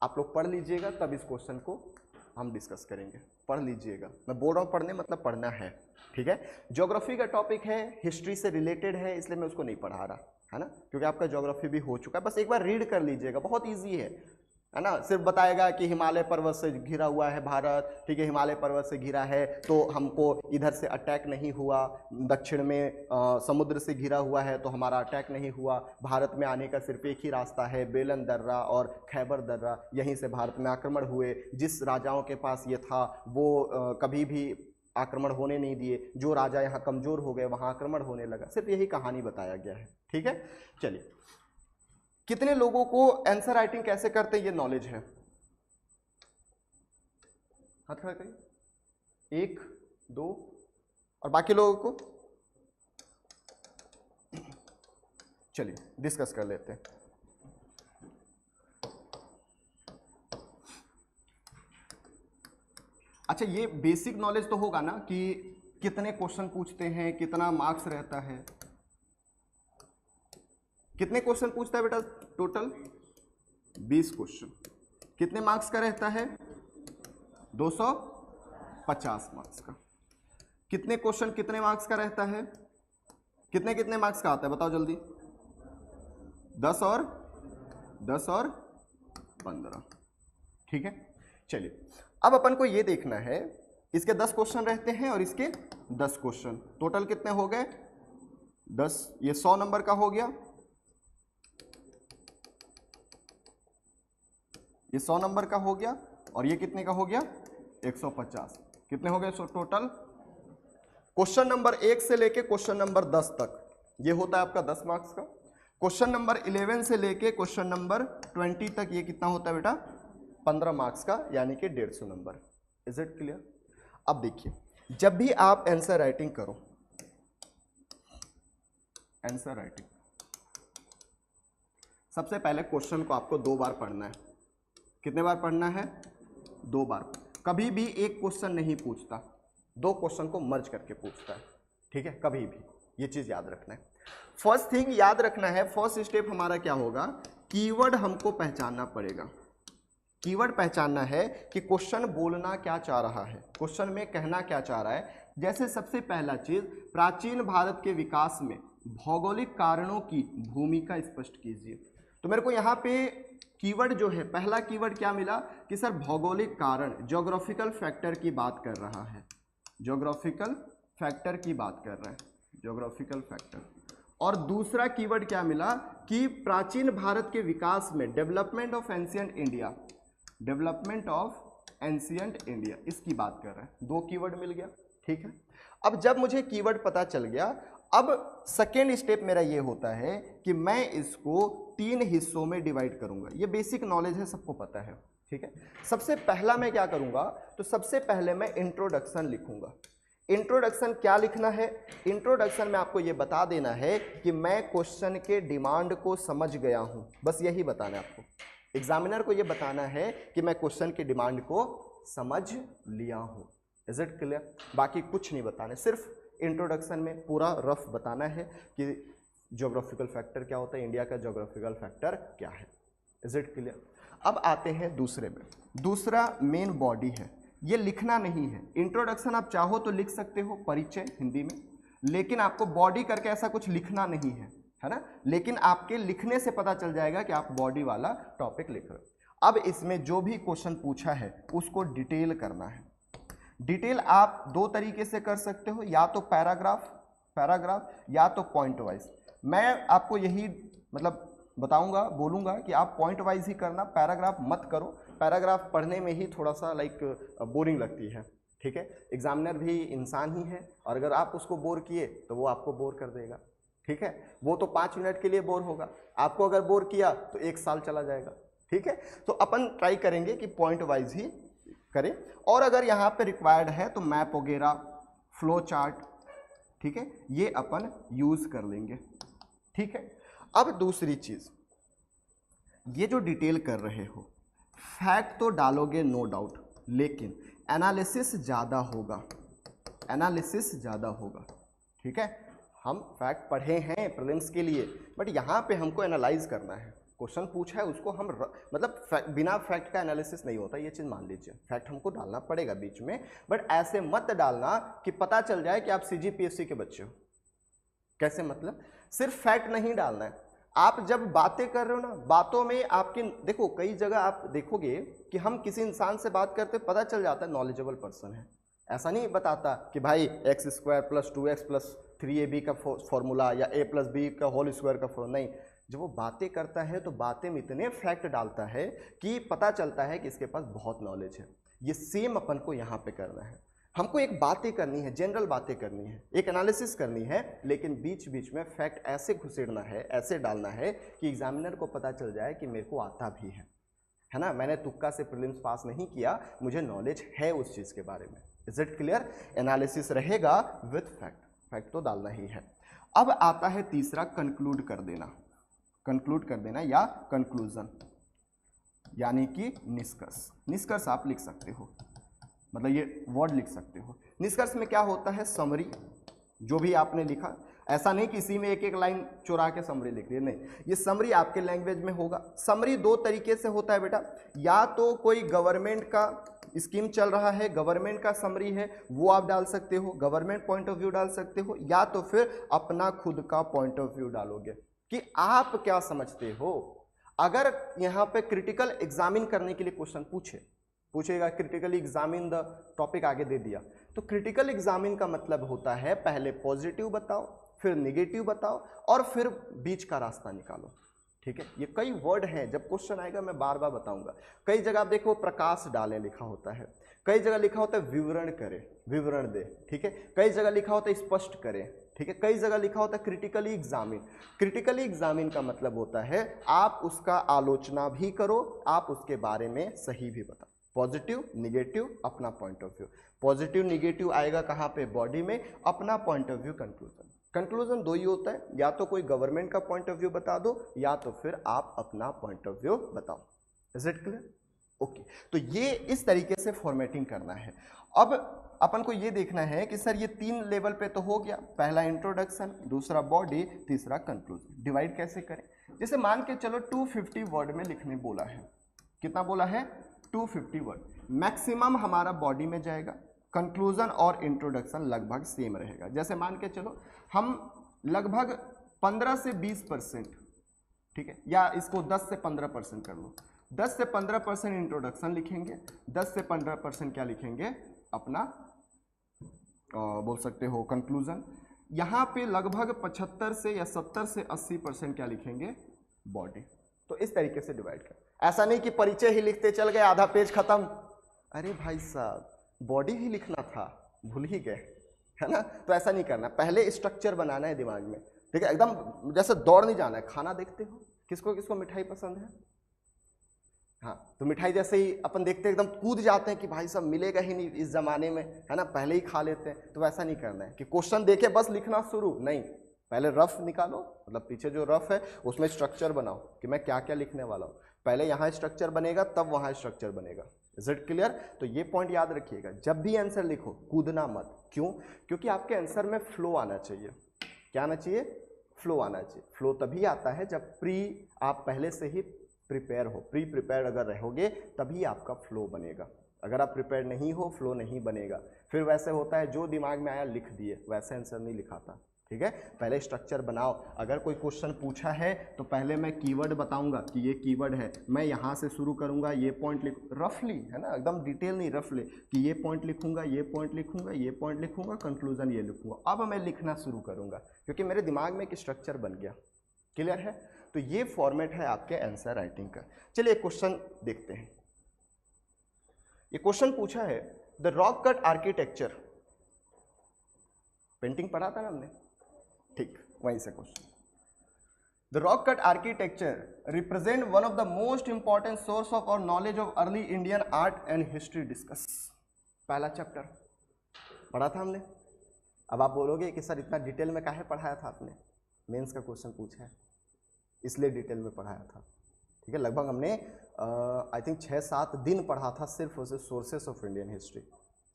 [SPEAKER 1] आप लोग पढ़ लीजिएगा, तब इस क्वेश्चन को हम डिस्कस करेंगे। पढ़ लीजिएगा, मैं बोल रहा हूँ पढ़ने मतलब पढ़ना है। ठीक है, ज्योग्राफी का टॉपिक है, हिस्ट्री से रिलेटेड है, इसलिए मैं उसको नहीं पढ़ा रहा, है ना, क्योंकि आपका ज्योग्राफी भी हो चुका है। बस एक बार रीड कर लीजिएगा, बहुत ईजी है ना। सिर्फ बताएगा कि हिमालय पर्वत से घिरा हुआ है भारत, ठीक है, हिमालय पर्वत से घिरा है तो हमको इधर से अटैक नहीं हुआ, दक्षिण में समुद्र से घिरा हुआ है तो हमारा अटैक नहीं हुआ, भारत में आने का सिर्फ एक ही रास्ता है, बेलन दर्रा और खैबर दर्रा, यहीं से भारत में आक्रमण हुए। जिस राजाओं के पास ये था वो कभी भी आक्रमण होने नहीं दिए, जो राजा यहाँ कमजोर हो गए वहाँ आक्रमण होने लगा। सिर्फ यही कहानी बताया गया है। ठीक है, चलिए, कितने लोगों को आंसर राइटिंग कैसे करते हैं ये नॉलेज है? हाथ खड़ा करिए। 1, 2 और बाकी लोगों को? चलिए डिस्कस कर लेते हैं। अच्छा, ये बेसिक नॉलेज तो होगा ना कि कितने क्वेश्चन पूछते हैं, कितना मार्क्स रहता है? कितने क्वेश्चन पूछता है बेटा टोटल? 20 क्वेश्चन। कितने मार्क्स का रहता है? 250 मार्क्स का। कितने क्वेश्चन कितने मार्क्स का रहता है? कितने कितने मार्क्स का आता है बताओ जल्दी? 10 और 15। ठीक है, चलिए, अब अपन को ये देखना है, इसके 10 क्वेश्चन रहते हैं और इसके 10 क्वेश्चन, टोटल कितने हो गए? 10। ये 100 नंबर का हो गया, ये 100 नंबर का हो गया, और ये कितने का हो गया? 150। कितने हो गए टोटल? क्वेश्चन नंबर 1 से लेके क्वेश्चन नंबर 10 तक ये होता है आपका 10 मार्क्स का। क्वेश्चन नंबर 11 से लेके क्वेश्चन नंबर 20 तक ये कितना होता है बेटा? 15 मार्क्स का, यानी कि 150 नंबर। Is it clear? अब देखिए, जब भी आप आंसर राइटिंग करो, आंसर राइटिंग, सबसे पहले क्वेश्चन को आपको 2 बार पढ़ना है। कितने बार पढ़ना है? 2 बार। कभी भी एक क्वेश्चन नहीं पूछता, 2 क्वेश्चन को मर्ज करके पूछता है। ठीक है, कभी भी, ये चीज याद रखना है। फर्स्ट थिंग याद रखना है, फर्स्ट स्टेप हमारा क्या होगा? कीवर्ड हमको पहचानना पड़ेगा। कीवर्ड पहचानना है कि क्वेश्चन बोलना क्या चाह रहा है, क्वेश्चन में कहना क्या चाह रहा है। जैसे सबसे पहला चीज, प्राचीन भारत के विकास में भौगोलिक कारणों की भूमिका स्पष्ट कीजिए। तो मेरे को यहाँ पे कीवर्ड जो है, पहला कीवर्ड क्या मिला कि सर भौगोलिक कारण, ज्योग्राफिकल फैक्टर की बात कर रहा है, ज्योग्राफिकल फैक्टर की बात कर रहा है, ज्योग्राफिकल फैक्टर। और दूसरा कीवर्ड क्या मिला कि प्राचीन भारत के विकास में development of ancient India, development of ancient India, इसकी बात कर रहा है। 2 कीवर्ड मिल गया। ठीक है, अब जब मुझे कीवर्ड पता चल गया, अब सेकेंड स्टेप मेरा ये होता है कि मैं इसको 3 हिस्सों में डिवाइड करूंगा। ये बेसिक नॉलेज है, सबको पता है। ठीक है, सबसे पहला मैं क्या करूंगा? तो सबसे पहले मैं इंट्रोडक्शन लिखूंगा। इंट्रोडक्शन क्या लिखना है? इंट्रोडक्शन में आपको ये बता देना है कि मैं क्वेश्चन के डिमांड को समझ गया हूं, बस यही बताना है आपको। एग्जामिनर को ये बताना है कि मैं क्वेश्चन के डिमांड को समझ लिया हूं। Is it clear? बाकी कुछ नहीं बताना, सिर्फ इंट्रोडक्शन में पूरा रफ बताना है कि ज्योग्राफिकल फैक्टर क्या होता है, इंडिया का ज्योग्राफिकल फैक्टर क्या है। Is it clear? अब आते हैं दूसरे में। दूसरा मेन बॉडी है, ये लिखना नहीं है। इंट्रोडक्शन आप चाहो तो लिख सकते हो, परिचय हिंदी में, लेकिन आपको बॉडी करके ऐसा कुछ लिखना नहीं है ना। लेकिन आपके लिखने से पता चल जाएगा कि आप बॉडी वाला टॉपिक लिख रहे हो। अब इसमें जो भी क्वेश्चन पूछा है उसको डिटेल करना है। डिटेल आप दो तरीके से कर सकते हो, या तो पैराग्राफ या तो पॉइंट वाइज। मैं आपको यही मतलब बताऊंगा, बोलूंगा कि आप पॉइंट वाइज ही करना, पैराग्राफ मत करो। पैराग्राफ पढ़ने में ही थोड़ा सा बोरिंग लगती है, ठीक है। एग्जामिनर भी इंसान ही है, और अगर आप उसको बोर किए तो वो आपको बोर कर देगा, ठीक है। वो तो 5 मिनट के लिए बोर होगा, आपको अगर बोर किया तो 1 साल चला जाएगा, ठीक है। तो अपन ट्राई करेंगे कि पॉइंट वाइज ही करें, और अगर यहाँ पे रिक्वायर्ड है तो मैप वगैरह, फ्लो चार्ट, ठीक है, ये अपन यूज कर लेंगे, ठीक है। अब दूसरी चीज, ये जो डिटेल कर रहे हो, फैक्ट तो डालोगे नो डाउट, लेकिन एनालिसिस ज़्यादा होगा, ठीक है। हम फैक्ट पढ़े हैं प्रीलिम्स के लिए, बट यहाँ पे हमको एनालाइज करना है। क्वेश्चन पूछा है उसको हम बिना फैक्ट का एनालिसिस नहीं होता, ये चीज़ मान लीजिए। फैक्ट हमको डालना पड़ेगा बीच में, बट ऐसे मत डालना कि पता चल जाए कि आप CGPSC के बच्चे हो। कैसे मतलब? सिर्फ फैक्ट नहीं डालना है। आप जब बातें कर रहे हो ना, बातों में आपकी देखो, कई जगह आप देखोगे कि हम किसी इंसान से बात करते पता चल जाता है नॉलेजेबल पर्सन है। ऐसा नहीं बताता कि भाई x² + 2x + 3ab का फॉर्मूला या a + b का होल स्क्वायर का फॉर्मूला, नहीं। जब वो बातें करता है तो बातें में इतने फैक्ट डालता है कि पता चलता है कि इसके पास बहुत नॉलेज है। ये सेम अपन को यहाँ पे करना है। हमको एक बातें करनी है, जनरल बातें करनी है, एक एनालिसिस करनी है, लेकिन बीच बीच में फैक्ट ऐसे घुसेड़ना है, ऐसे डालना है कि एग्जामिनर को पता चल जाए कि मेरे को आता भी है ना। मैंने तुक्का से प्रीलिम्स पास नहीं किया, मुझे नॉलेज है उस चीज़ के बारे में। Is it clear? एनालिसिस रहेगा विथ फैक्ट, फैक्ट तो डालना ही है। अब आता है तीसरा, कंक्लूड कर देना या कंक्लूजन, यानी कि निष्कर्ष आप लिख सकते हो, मतलब ये वर्ड लिख सकते हो। निष्कर्ष में क्या होता है? समरी, जो भी आपने लिखा। ऐसा नहीं कि इसी में एक लाइन चुरा के समरी लिख रही है, नहीं। ये समरी आपके लैंग्वेज में होगा। समरी 2 तरीके से होता है बेटा, या तो कोई गवर्नमेंट का स्कीम चल रहा है, गवर्नमेंट का समरी है, वो आप डाल सकते हो, गवर्नमेंट पॉइंट ऑफ व्यू डाल सकते हो, या तो फिर अपना खुद का पॉइंट ऑफ व्यू डालोगे कि आप क्या समझते हो। अगर यहाँ पे क्रिटिकल एग्जामिन करने के लिए क्वेश्चन पूछेगा, क्रिटिकली एग्जामिन द टॉपिक आगे दे दिया, तो क्रिटिकल एग्जामिन का मतलब होता है पहले पॉजिटिव बताओ, फिर नेगेटिव बताओ, और फिर बीच का रास्ता निकालो, ठीक है। ये कई वर्ड हैं, जब क्वेश्चन आएगा मैं बार बार बताऊंगा। कई जगह आप देखो प्रकाश डालें लिखा होता है, कई जगह लिखा होता है विवरण करे, विवरण दे, ठीक है। कई जगह लिखा होता है स्पष्ट करे, ठीक है। कई जगह लिखा होता है क्रिटिकली एग्जामिन। क्रिटिकली एग्जामिन का मतलब होता है आप उसका आलोचना भी करो, आप उसके बारे में सही भी बताओ। पॉजिटिव निगेटिव, अपना point of view. Positive negative आएगा कहाँ पे? बॉडी में। अपना point of view conclusion. Conclusion 2 ही होता है, या तो कोई गवर्नमेंट का पॉइंट ऑफ व्यू बता दो, या तो फिर आप अपना पॉइंट ऑफ व्यू बताओ। Is it clear? ओके, तो ये इस तरीके से फॉर्मेटिंग करना है। अब अपन को ये देखना है कि सर ये 3 लेवल पे तो हो गया, पहला इंट्रोडक्शन, दूसरा बॉडी, तीसरा कंक्लूजन। डिवाइड कैसे करें? जैसे मान के चलो 250 वर्ड में लिखने बोला है। कितना बोला है? 250 वर्ड। मैक्सिमम हमारा बॉडी में जाएगा, कंक्लूजन और इंट्रोडक्शन लगभग सेम रहेगा। जैसे मान के चलो हम लगभग 15 से 20%, ठीक है, या इसको 10 से 15% कर लो। 10 से 15% इंट्रोडक्शन लिखेंगे, 10 से 15% क्या लिखेंगे? अपना बोल सकते हो कंक्लूजन। यहाँ पे लगभग 75 से या 70 से 80% क्या लिखेंगे? बॉडी। तो इस तरीके से डिवाइड कर। ऐसा नहीं कि परिचय ही लिखते चल गए, आधा पेज खत्म। अरे भाई साहब, बॉडी ही लिखना था, भूल ही गए, है ना। तो ऐसा नहीं करना, पहले स्ट्रक्चर बनाना है दिमाग में, ठीक है। एकदम जैसे दौड़ नहीं जाना है। खाना देखते हो, किसको किसको मिठाई पसंद है? हाँ, तो मिठाई जैसे ही अपन देखते हैं एकदम कूद जाते हैं कि भाई साहब मिलेगा ही नहीं इस जमाने में, है ना, पहले ही खा लेते हैं। तो वैसा नहीं करना है कि क्वेश्चन देखे बस लिखना शुरू, नहीं। पहले रफ निकालो, मतलब पीछे जो रफ है उसमें स्ट्रक्चर बनाओ कि मैं क्या क्या लिखने वाला हूँ। पहले यहाँ स्ट्रक्चर बनेगा, तब वहाँ स्ट्रक्चर बनेगा। Is it clear? तो ये पॉइंट याद रखिएगा, जब भी आंसर लिखो कूदना मत। क्यों? क्योंकि आपके आंसर में फ्लो आना चाहिए। क्या आना चाहिए? फ्लो आना चाहिए। फ्लो तभी आता है जब आप पहले से ही प्रिपेयर हो, प्री प्रिपेयर्ड अगर रहोगे तभी आपका फ्लो बनेगा। अगर आप प्रिपेयर नहीं हो, फ्लो नहीं बनेगा। फिर वैसे होता है जो दिमाग में आया लिख दिए, वैसे आंसर नहीं लिखाता। ठीक है, पहले स्ट्रक्चर बनाओ। अगर कोई क्वेश्चन पूछा है तो पहले मैं कीवर्ड बताऊंगा कि ये कीवर्ड है, मैं यहाँ से शुरू करूंगा, ये पॉइंट लिख, रफली है ना, एकदम डिटेल नहीं, रफली कि ये पॉइंट लिखूंगा, ये पॉइंट लिखूंगा, ये पॉइंट लिखूंगा, कंक्लूजन ये लिखूंगा। अब मैं लिखना शुरू करूंगा क्योंकि मेरे दिमाग में एक स्ट्रक्चर बन गया। क्लियर है? तो ये फॉर्मेट है आपके आंसर राइटिंग का। चलिए क्वेश्चन देखते हैं। ये क्वेश्चन पूछा है the rock cut architecture, painting पढ़ा था ना हमने, ठीक, वहीं से question. The rock cut architecture represent one of the most important source of our knowledge of early Indian art and history discuss. पहला चैप्टर पढ़ा था हमने। अब आप बोलोगे कि सर इतना डिटेल में काहे पढ़ाया था आपने? मेंस का क्वेश्चन पूछा है इसलिए डिटेल में पढ़ाया था। ठीक है, लगभग हमने आई थिंक 6-7 दिन पढ़ा था सिर्फ उसे सोर्सेस ऑफ इंडियन हिस्ट्री।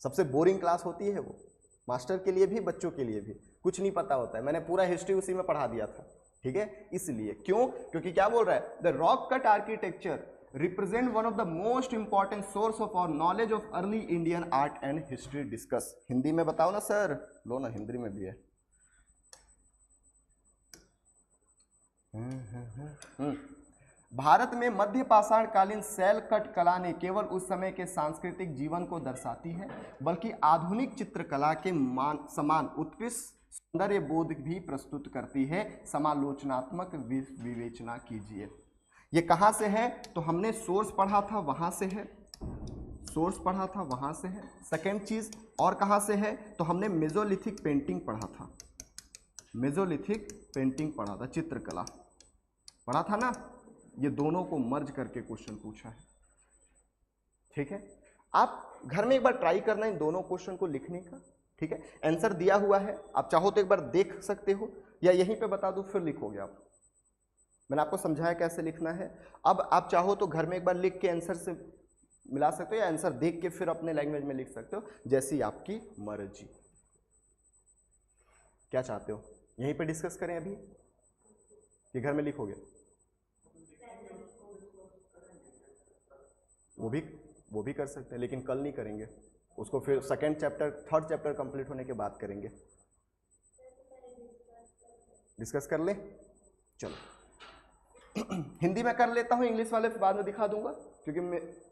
[SPEAKER 1] सबसे बोरिंग क्लास होती है वो, मास्टर के लिए भी बच्चों के लिए भी, कुछ नहीं पता होता है। मैंने पूरा हिस्ट्री उसी में पढ़ा दिया था। ठीक है, इसलिए क्यों? क्योंकि क्या बोल रहा है, the rock cut architecture represent one of the most important source of our knowledge of early Indian art and history discuss. Hindi में बताओ ना सर, लो ना, हिंदी में भी है। भारत में मध्य पाषाण कालीन शैल कट कला ने केवल उस समय के सांस्कृतिक जीवन को दर्शाती है, बल्कि आधुनिक चित्रकला के समान उत्कृष्ट सौंदर्य बोध भी प्रस्तुत करती है। समालोचनात्मक विवेचना कीजिए। ये कहाँ से है? तो हमने सोर्स पढ़ा था, वहाँ से है, सोर्स पढ़ा था, वहाँ से है। सेकेंड चीज़ और कहाँ से है? तो हमने मेसोलिथिक पेंटिंग पढ़ा था, मेसोलिथिक पेंटिंग पढ़ा था, चित्रकला पढ़ा था ना। ये दोनों को मर्ज करके क्वेश्चन पूछा है। ठीक है, आप घर में एक बार ट्राई करना इन दोनों क्वेश्चन को लिखने का। ठीक है, आंसर दिया हुआ है, आप चाहो तो एक बार देख सकते हो या यहीं पे बता दूं फिर लिखोगे आप। मैंने आपको समझाया कैसे लिखना है। अब आप चाहो तो घर में एक बार लिख के आंसर से मिला सकते हो या आंसर देख के फिर अपने लैंग्वेज में लिख सकते हो, जैसी आपकी मर्जी। क्या चाहते हो, यहीं पे डिस्कस करें अभी कि घर में लिखोगे? वो भी कर सकते हैं, लेकिन कल नहीं करेंगे उसको, फिर second chapter third chapter complete होने के बाद करेंगे। डिस्कस कर ले। चलो हिंदी में कर लेता हूँ, इंग्लिश वाले बाद में दिखा दूंगा क्योंकि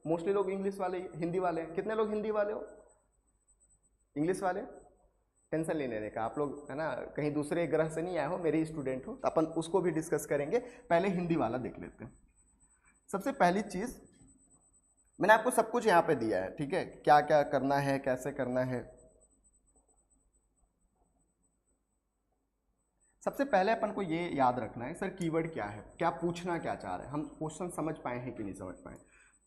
[SPEAKER 1] मोस्टली लोग इंग्लिश वाले हिंदी वाले हैं। कितने लोग हिंदी वाले हो? इंग्लिश वाले? टेंशन नहीं लेने का, आप लोग है ना कहीं दूसरे ग्रह से नहीं आए हो, मेरे ही स्टूडेंट हो, तो अपन उसको भी डिस्कस करेंगे। पहले हिंदी वाला देख लेते हैं। सबसे पहली चीज़, मैंने आपको सब कुछ यहाँ पे दिया है। ठीक है, क्या क्या करना है, कैसे करना है। सबसे पहले अपन को ये याद रखना है सर कीवर्ड क्या है, क्या पूछना क्या चाह रहे हैं, हम क्वेश्चन समझ पाए हैं कि नहीं समझ पाए।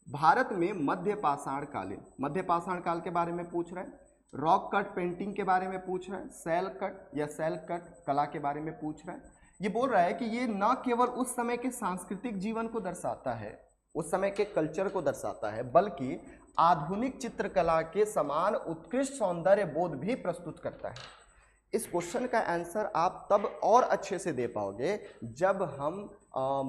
[SPEAKER 1] भारत में मध्य पाषाण कालीन, मध्य पाषाण काल के बारे में पूछ रहा है, रॉक कट पेंटिंग के बारे में पूछ रहा है, शैल कट या शैल कट कला के बारे में पूछ रहा है। ये बोल रहा है कि ये न केवल उस समय के सांस्कृतिक जीवन को दर्शाता है, उस समय के कल्चर को दर्शाता है, बल्कि आधुनिक चित्रकला के समान उत्कृष्ट सौंदर्य बोध भी प्रस्तुत करता है। इस क्वेश्चन का आंसर आप तब और अच्छे से दे पाओगे जब हम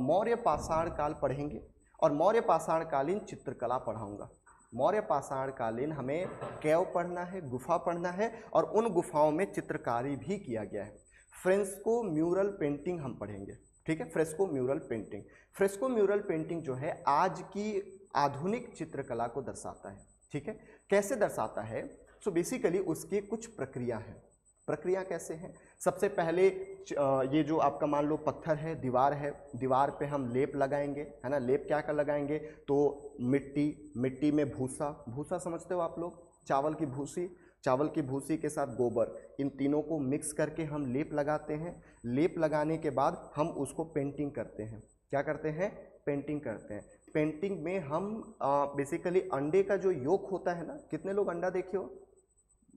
[SPEAKER 1] मौर्य पाषाण काल पढ़ेंगे, और मौर्य पाषाण कालीन चित्रकला पढ़ाऊंगा। मौर्य पाषाण कालीन हमें केव पढ़ना है, गुफा पढ़ना है, और उन गुफाओं में चित्रकारी भी किया गया है। फ्रेस्को म्यूरल पेंटिंग हम पढ़ेंगे। ठीक है, fresco mural painting, fresco mural painting जो है आज की आधुनिक चित्रकला को दर्शाता है। ठीक है, कैसे दर्शाता है? सो बेसिकली उसकी कुछ प्रक्रिया है। प्रक्रिया कैसे है? सबसे पहले ये जो आपका मान लो पत्थर है, दीवार है, दीवार पे हम लेप लगाएंगे, है ना। लेप क्या कर लगाएंगे? तो मिट्टी, मिट्टी में भूसा, भूसा समझते हो आप लोग, चावल की भूसी, चावल की भूसी के साथ गोबर, इन तीनों को मिक्स करके हम लेप लगाते हैं। लेप लगाने के बाद हम उसको पेंटिंग करते हैं। क्या करते हैं? पेंटिंग करते हैं। पेंटिंग में हम बेसिकली अंडे का जो योक होता है ना, कितने लोग अंडा देखे हो?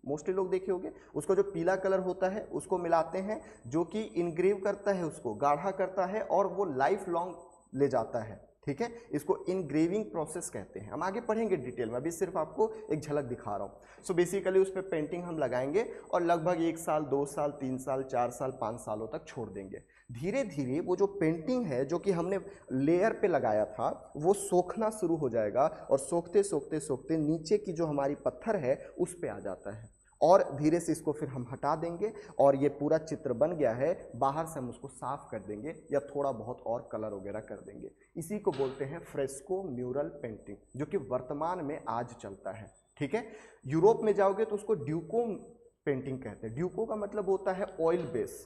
[SPEAKER 1] मोस्टली लोग देखे होंगे। उसको जो पीला कलर होता है उसको मिलाते हैं, जो कि इनग्रेव करता है, उसको गाढ़ा करता है और वो लाइफ लॉन्ग ले जाता है। ठीक है, इसको इनग्रेविंग प्रोसेस कहते हैं। हम आगे पढ़ेंगे डिटेल में, अभी सिर्फ आपको एक झलक दिखा रहा हूँ। सो बेसिकली उस पर पेंटिंग हम लगाएंगे और लगभग 1 साल 2 साल 3 साल 4 साल 5 सालों तक छोड़ देंगे। धीरे धीरे वो जो पेंटिंग है जो कि हमने लेयर पे लगाया था वो सोखना शुरू हो जाएगा और सोखते सोखते सोखते नीचे की जो हमारी पत्थर है उस पे आ जाता है और धीरे से इसको फिर हम हटा देंगे और ये पूरा चित्र बन गया है। बाहर से हम उसको साफ कर देंगे या थोड़ा बहुत और कलर वगैरह कर देंगे। इसी को बोलते हैं फ्रेस्को म्यूरल पेंटिंग, जो कि वर्तमान में आज चलता है। ठीक है, यूरोप में जाओगे तो उसको ड्यूको पेंटिंग कहते हैं। ड्यूको का मतलब होता है ऑयल बेस।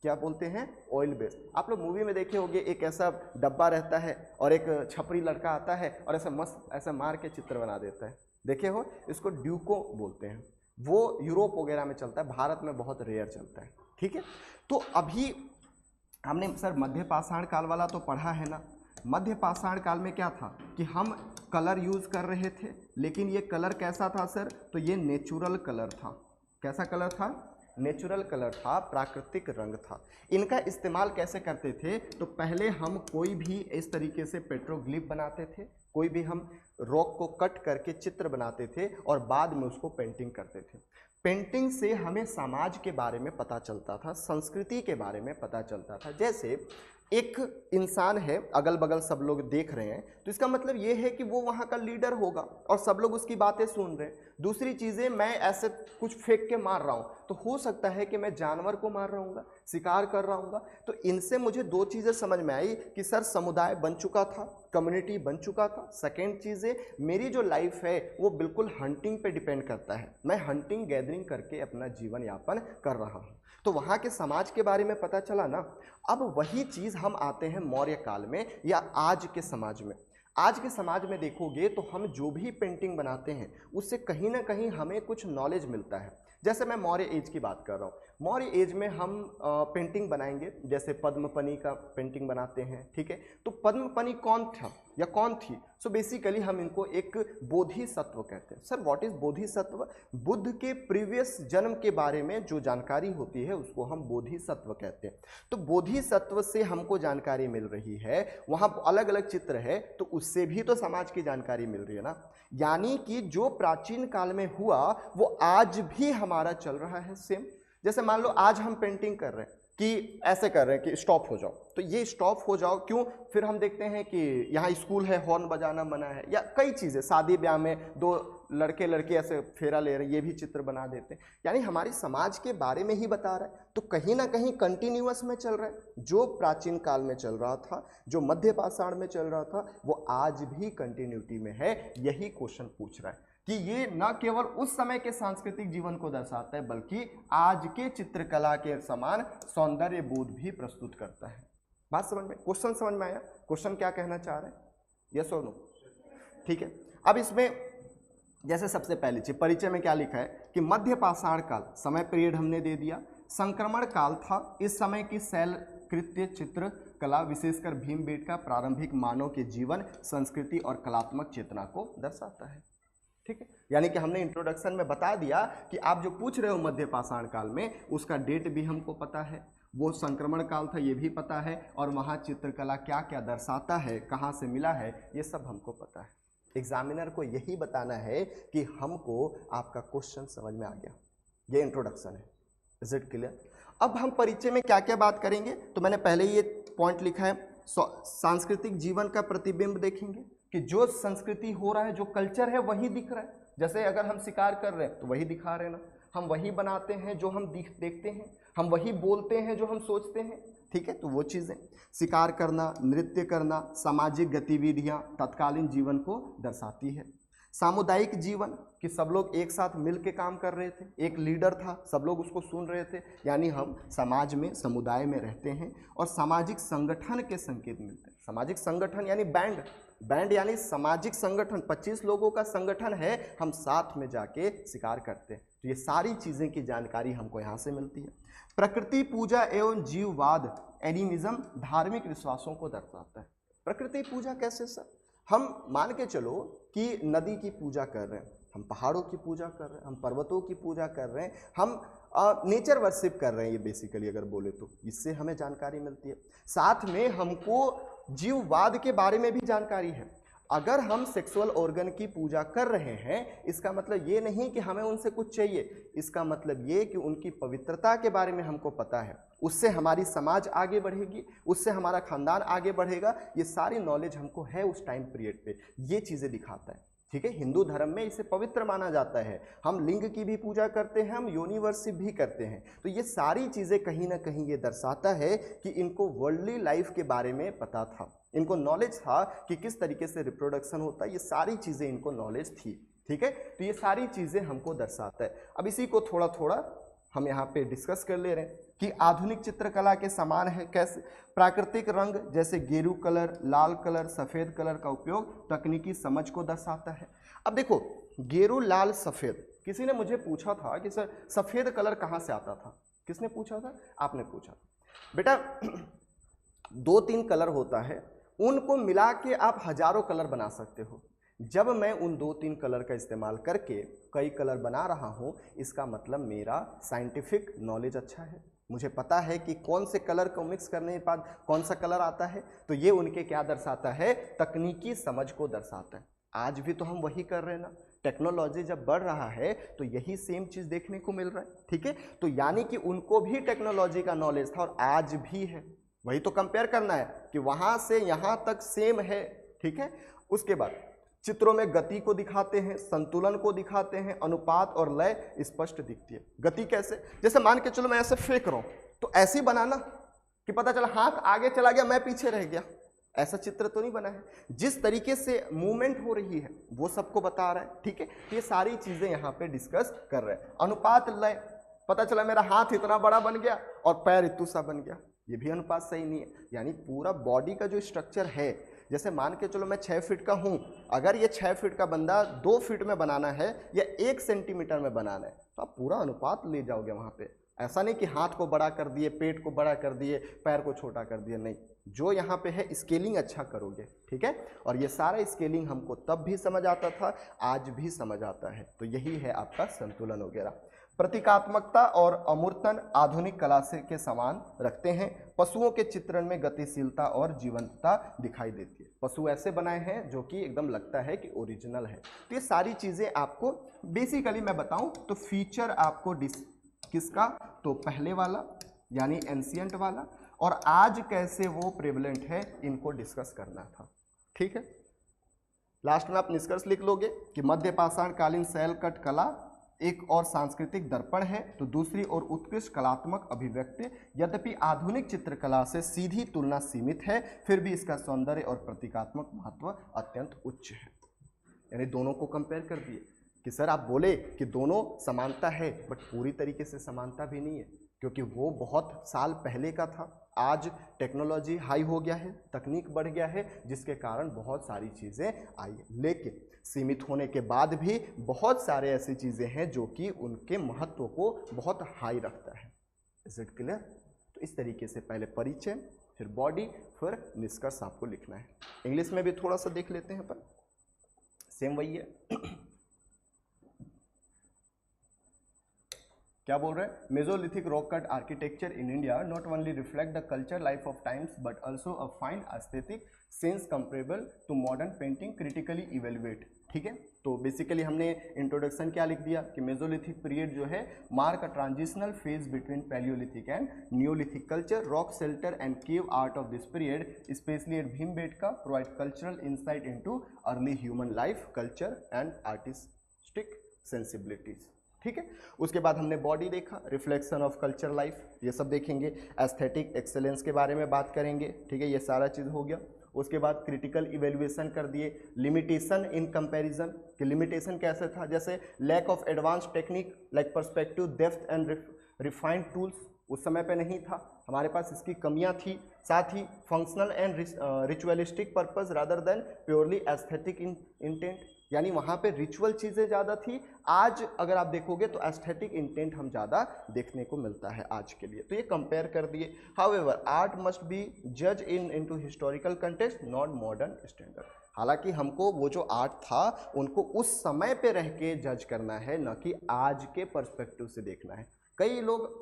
[SPEAKER 1] क्या बोलते हैं? Oil base. आप लोग मूवी में देखे होंगे, एक ऐसा डब्बा रहता है और एक छपरी लड़का आता है और ऐसा मस्त ऐसा मार के चित्र बना देता है, देखे हो? इसको ड्यूको बोलते हैं। वो यूरोप वगैरह में चलता है, भारत में बहुत रेयर चलता है। ठीक है, तो अभी हमने सर मध्य पाषाण काल वाला तो पढ़ा है ना। मध्य पाषाण काल में क्या था कि हम कलर यूज कर रहे थे, लेकिन ये कलर कैसा था सर? तो ये नेचुरल कलर था। कैसा कलर था? नेचुरल कलर था, प्राकृतिक रंग था। इनका इस्तेमाल कैसे करते थे? तो पहले हम कोई भी इस तरीके से पेट्रोग्लिफ बनाते थे, कोई भी हम रॉक को कट करके चित्र बनाते थे और बाद में उसको पेंटिंग करते थे। पेंटिंग से हमें समाज के बारे में पता चलता था, संस्कृति के बारे में पता चलता था। जैसे एक इंसान है, अगल बगल सब लोग देख रहे हैं, तो इसका मतलब ये है कि वो वहाँ का लीडर होगा और सब लोग उसकी बातें सुन रहे हैं। दूसरी चीज़ें, मैं ऐसे कुछ फेंक के मार रहा हूँ तो हो सकता है कि मैं जानवर को मार रहा हूँगा, शिकार कर रहा हूँगा। तो इनसे मुझे 2 चीज़ें समझ में आई कि सर समुदाय बन चुका था, कम्युनिटी बन चुका था। सेकेंड चीज़ें, मेरी जो लाइफ है वो बिल्कुल हंटिंग पे डिपेंड करता है। मैं हंटिंग गैदरिंग करके अपना जीवन यापन कर रहा हूँ। तो वहाँ के समाज के बारे में पता चला ना। अब वही चीज़ हम आते हैं मौर्य काल में या आज के समाज में। आज के समाज में देखोगे तो हम जो भी पेंटिंग बनाते हैं उससे कहीं ना कहीं हमें कुछ नॉलेज मिलता है। जैसे मैं मौर्य एज की बात कर रहा हूँ, मौर्य एज में हम पेंटिंग बनाएंगे, जैसे पद्मपनी का पेंटिंग बनाते हैं। ठीक है, तो पद्मपनी कौन था या कौन थी? सो बेसिकली हम इनको एक बोधिसत्व कहते हैं। Sir what is Bodhisattva? Buddha के प्रीवियस जन्म के बारे में जो जानकारी होती है उसको हम बोधिसत्व कहते हैं। तो बोधिसत्व से हमको जानकारी मिल रही है, वहाँ अलग अलग चित्र है तो उससे भी तो समाज की जानकारी मिल रही है ना। यानी कि जो प्राचीन काल में हुआ वो आज भी हमारा चल रहा है सेम। जैसे मान लो आज हम पेंटिंग कर रहे हैं कि ऐसे कर रहे हैं कि स्टॉप हो जाओ, तो ये स्टॉप हो जाओ क्यों? फिर हम देखते हैं कि यहाँ स्कूल है, हॉर्न बजाना मना है, या कई चीज़ें, शादी ब्याह में 2 लड़के लड़की ऐसे फेरा ले रहे हैं, ये भी चित्र बना देते हैं। यानी हमारे समाज के बारे में ही बता रहा है। तो कहीं ना कहीं कंटिन्यूअस में चल रहा है। जो प्राचीन काल में चल रहा था, जो मध्य पाषाण में चल रहा था, वो आज भी कंटिन्यूटी में है। यही क्वेश्चन पूछ रहा है कि ये न केवल उस समय के सांस्कृतिक जीवन को दर्शाता है बल्कि आज के चित्रकला के समान सौंदर्य बोध भी प्रस्तुत करता है। बात समझ में, क्वेश्चन समझ में आया? क्वेश्चन क्या कहना चाह रहे हैं, यस और नो? ठीक है, अब इसमें जैसे सबसे पहली चीज परिचय में क्या लिखा है कि मध्य पाषाण काल, समय पीरियड हमने दे दिया। संक्रमण काल था, इस समय की शैल कृत्य चित्र कला विशेषकर भीमबेटका प्रारंभिक मानव के जीवन, संस्कृति और कलात्मक चेतना को दर्शाता है। ठीक है, यानी कि हमने इंट्रोडक्शन में बता दिया कि आप जो पूछ रहे हो मध्य पाषाण काल में, उसका डेट भी हमको पता है, वो संक्रमण काल था ये भी पता है, और वहाँ चित्रकला क्या क्या दर्शाता है, कहाँ से मिला है, ये सब हमको पता है। एग्जामिनर को यही बताना है कि हमको आपका क्वेश्चन समझ में आ गया। ये इंट्रोडक्शन है, इज इट क्लियर? अब हम परिचय में क्या क्या बात करेंगे, तो मैंने पहले ये पॉइंट लिखा है, सांस्कृतिक जीवन का प्रतिबिंब देखेंगे कि जो संस्कृति हो रहा है, जो कल्चर है वही दिख रहा है। जैसे अगर हम शिकार कर रहे हैं तो वही दिखा रहे हैं ना, हम वही बनाते हैं जो हम देखते हैं, हम वही बोलते हैं जो हम सोचते हैं। ठीक है, तो वो चीज़ें, शिकार करना, नृत्य करना, सामाजिक गतिविधियां तत्कालीन जीवन को दर्शाती है। सामुदायिक जीवन कि सब लोग एक साथ मिल के काम कर रहे थे, एक लीडर था, सब लोग उसको सुन रहे थे, यानी हम समाज में, समुदाय में रहते हैं। और सामाजिक संगठन के संकेत मिलते हैं। सामाजिक संगठन यानी बैंड यानी सामाजिक संगठन, 25 लोगों का संगठन है, हम साथ में जाके शिकार करते हैं। तो ये सारी चीज़ें की जानकारी हमको यहाँ से मिलती है। प्रकृति पूजा एवं जीववाद, एनिमिज्म, धार्मिक विश्वासों को दर्शाता है। प्रकृति पूजा कैसे सर? हम मान के चलो कि नदी की पूजा कर रहे हैं, हम पहाड़ों की पूजा कर रहे हैं, हम पर्वतों की पूजा कर रहे हैं, हम नेचर वर्शिप कर रहे हैं। ये बेसिकली अगर बोले तो इससे हमें जानकारी मिलती है। साथ में हमको जीववाद के बारे में भी जानकारी है। अगर हम सेक्सुअल ऑर्गन की पूजा कर रहे हैं, इसका मतलब ये नहीं कि हमें उनसे कुछ चाहिए, इसका मतलब ये कि उनकी पवित्रता के बारे में हमको पता है, उससे हमारी समाज आगे बढ़ेगी, उससे हमारा खानदान आगे बढ़ेगा। ये सारी नॉलेज हमको है उस टाइम पीरियड पे, ये चीज़ें दिखाता है। ठीक है, हिंदू धर्म में इसे पवित्र माना जाता है। हम लिंग की भी पूजा करते हैं, हम योनि वर्शिप भी करते हैं। तो ये सारी चीज़ें कहीं ना कहीं ये दर्शाता है कि इनको वर्ल्डली लाइफ के बारे में पता था, इनको नॉलेज था कि किस तरीके से रिप्रोडक्शन होता है, ये सारी चीज़ें इनको नॉलेज थी। ठीक है, तो ये सारी चीज़ें हमको दर्शाता है। अब इसी को थोड़ा थोड़ा हम यहाँ पे डिस्कस कर ले रहे हैं कि आधुनिक चित्रकला के समान है कैसे। प्राकृतिक रंग जैसे गेरू कलर, लाल कलर, सफ़ेद कलर का उपयोग तकनीकी समझ को दर्शाता है। अब देखो, गेरू, लाल, सफ़ेद, किसी ने मुझे पूछा था कि सर सफ़ेद कलर कहाँ से आता था। किसने पूछा था? आपने पूछा था। बेटा 2-3 कलर होता है, उनको मिला के आप हजारों कलर बना सकते हो। जब मैं उन 2-3 कलर का इस्तेमाल करके कई कलर बना रहा हूँ, इसका मतलब मेरा साइंटिफिक नॉलेज अच्छा है, मुझे पता है कि कौन से कलर को मिक्स करने के बाद कौन सा कलर आता है। तो ये उनके क्या दर्शाता है? तकनीकी समझ को दर्शाता है। आज भी तो हम वही कर रहे हैं ना, टेक्नोलॉजी जब बढ़ रहा है तो यही सेम चीज़ देखने को मिल रहा है। ठीक है, तो यानी कि उनको भी टेक्नोलॉजी का नॉलेज था और आज भी है। वही तो कंपेयर करना है कि वहाँ से यहाँ तक सेम है। ठीक है, उसके बाद चित्रों में गति को दिखाते हैं, संतुलन को दिखाते हैं, अनुपात और लय स्पष्ट दिखती है। गति कैसे? जैसे मान के चलो मैं ऐसे फेंक रहा हूँ, तो ऐसे ही बनाना कि पता चला हाथ आगे चला गया, मैं पीछे रह गया, ऐसा चित्र तो नहीं बना है। जिस तरीके से मूवमेंट हो रही है वो सबको बता रहा है। ठीक है, ये सारी चीजें यहाँ पे डिस्कस कर रहे हैं। अनुपात लय, पता चला मेरा हाथ इतना बड़ा बन गया और पैर इतना सा बन गया, ये भी अनुपात सही नहीं है। यानी पूरा बॉडी का जो स्ट्रक्चर है, जैसे मान के चलो मैं 6 फीट का हूँ, अगर ये 6 फीट का बंदा 2 फीट में बनाना है या 1 सेंटीमीटर में बनाना है, तो आप पूरा अनुपात ले जाओगे वहाँ पे। ऐसा नहीं कि हाथ को बड़ा कर दिए, पेट को बड़ा कर दिए, पैर को छोटा कर दिया, नहीं, जो यहाँ पे है स्केलिंग अच्छा करोगे। ठीक है, और ये सारा स्केलिंग हमको तब भी समझ आता था, आज भी समझ आता है। तो यही है आपका संतुलन वगैरह। प्रतीकात्मकता और अमूर्तन आधुनिक कला से के समान रखते हैं। पशुओं के चित्रण में गतिशीलता और जीवंतता दिखाई देती है। पशु ऐसे बनाए हैं जो कि एकदम लगता है कि ओरिजिनल है। तो ये सारी चीज़ें आपको बेसिकली मैं बताऊं तो फीचर आपको किसका, तो पहले वाला यानी एंशियंट वाला, और आज कैसे वो प्रेवलेंट है, इनको डिस्कस करना था। ठीक है, लास्ट में आप निष्कर्ष लिख लोगे कि मध्य पाषाण कालीन शैल कट कला एक और सांस्कृतिक दर्पण है, तो दूसरी ओर उत्कृष्ट कलात्मक अभिव्यक्ति। यद्यपि आधुनिक चित्रकला से सीधी तुलना सीमित है, फिर भी इसका सौंदर्य और प्रतीकात्मक महत्व अत्यंत उच्च है। यानी दोनों को कंपेयर कर दिए कि सर आप बोले कि दोनों समानता है, बट पूरी तरीके से समानता भी नहीं है, क्योंकि वो बहुत साल पहले का था। आज टेक्नोलॉजी हाई हो गया है, तकनीक बढ़ गया है, जिसके कारण बहुत सारी चीज़ें आई, लेकिन सीमित होने के बाद भी बहुत सारे ऐसी चीज़ें हैं जो कि उनके महत्व को बहुत हाई रखता है। Is it clear? तो इस तरीके से पहले परिचय, फिर बॉडी, फिर निष्कर्ष आपको लिखना है। इंग्लिश में भी थोड़ा सा देख लेते हैं, पर सेम वही है। क्या बोल रहे हैं? Mesolithic rock cut architecture in India not only reflect the culture life of times but also a fine aesthetic sense comparable to modern painting critically evaluate. ठीक है, तो बेसिकली हमने इंट्रोडक्शन क्या लिख दिया कि मेसोलिथिक पीरियड जो है mark a transitional phase between Palaeolithic and Neolithic culture. Rock shelter and cave art of this period specially at Bhimbetka provide cultural insight into early human life, culture and artistic sensibilities. ठीक है, उसके बाद हमने body देखा, reflection of culture life, ये सब देखेंगे। Aesthetic excellence के बारे में बात करेंगे। ठीक है, ये सारा चीज़ हो गया। उसके बाद क्रिटिकल इवेल्युएशन कर दिए। लिमिटेशन इन कंपैरिजन, कि लिमिटेशन कैसे था, जैसे lack of advance technique like perspective, depth and refined tools उस समय पे नहीं था, हमारे पास इसकी कमियां थी। साथ ही functional and ritualistic purpose rather than purely aesthetic intent, यानी वहाँ पे रिचुअल चीज़ें ज़्यादा थी। आज अगर आप देखोगे तो एस्थेटिक इंटेंट हम ज़्यादा देखने को मिलता है आज के लिए। तो ये कंपेयर कर दिए। हाउएवर आर्ट मस्ट बी जज into historical context not modern standard. हालांकि हमको वो जो आर्ट था उनको उस समय पे रह के जज करना है, न कि आज के पर्सपेक्टिव से देखना है। कई लोग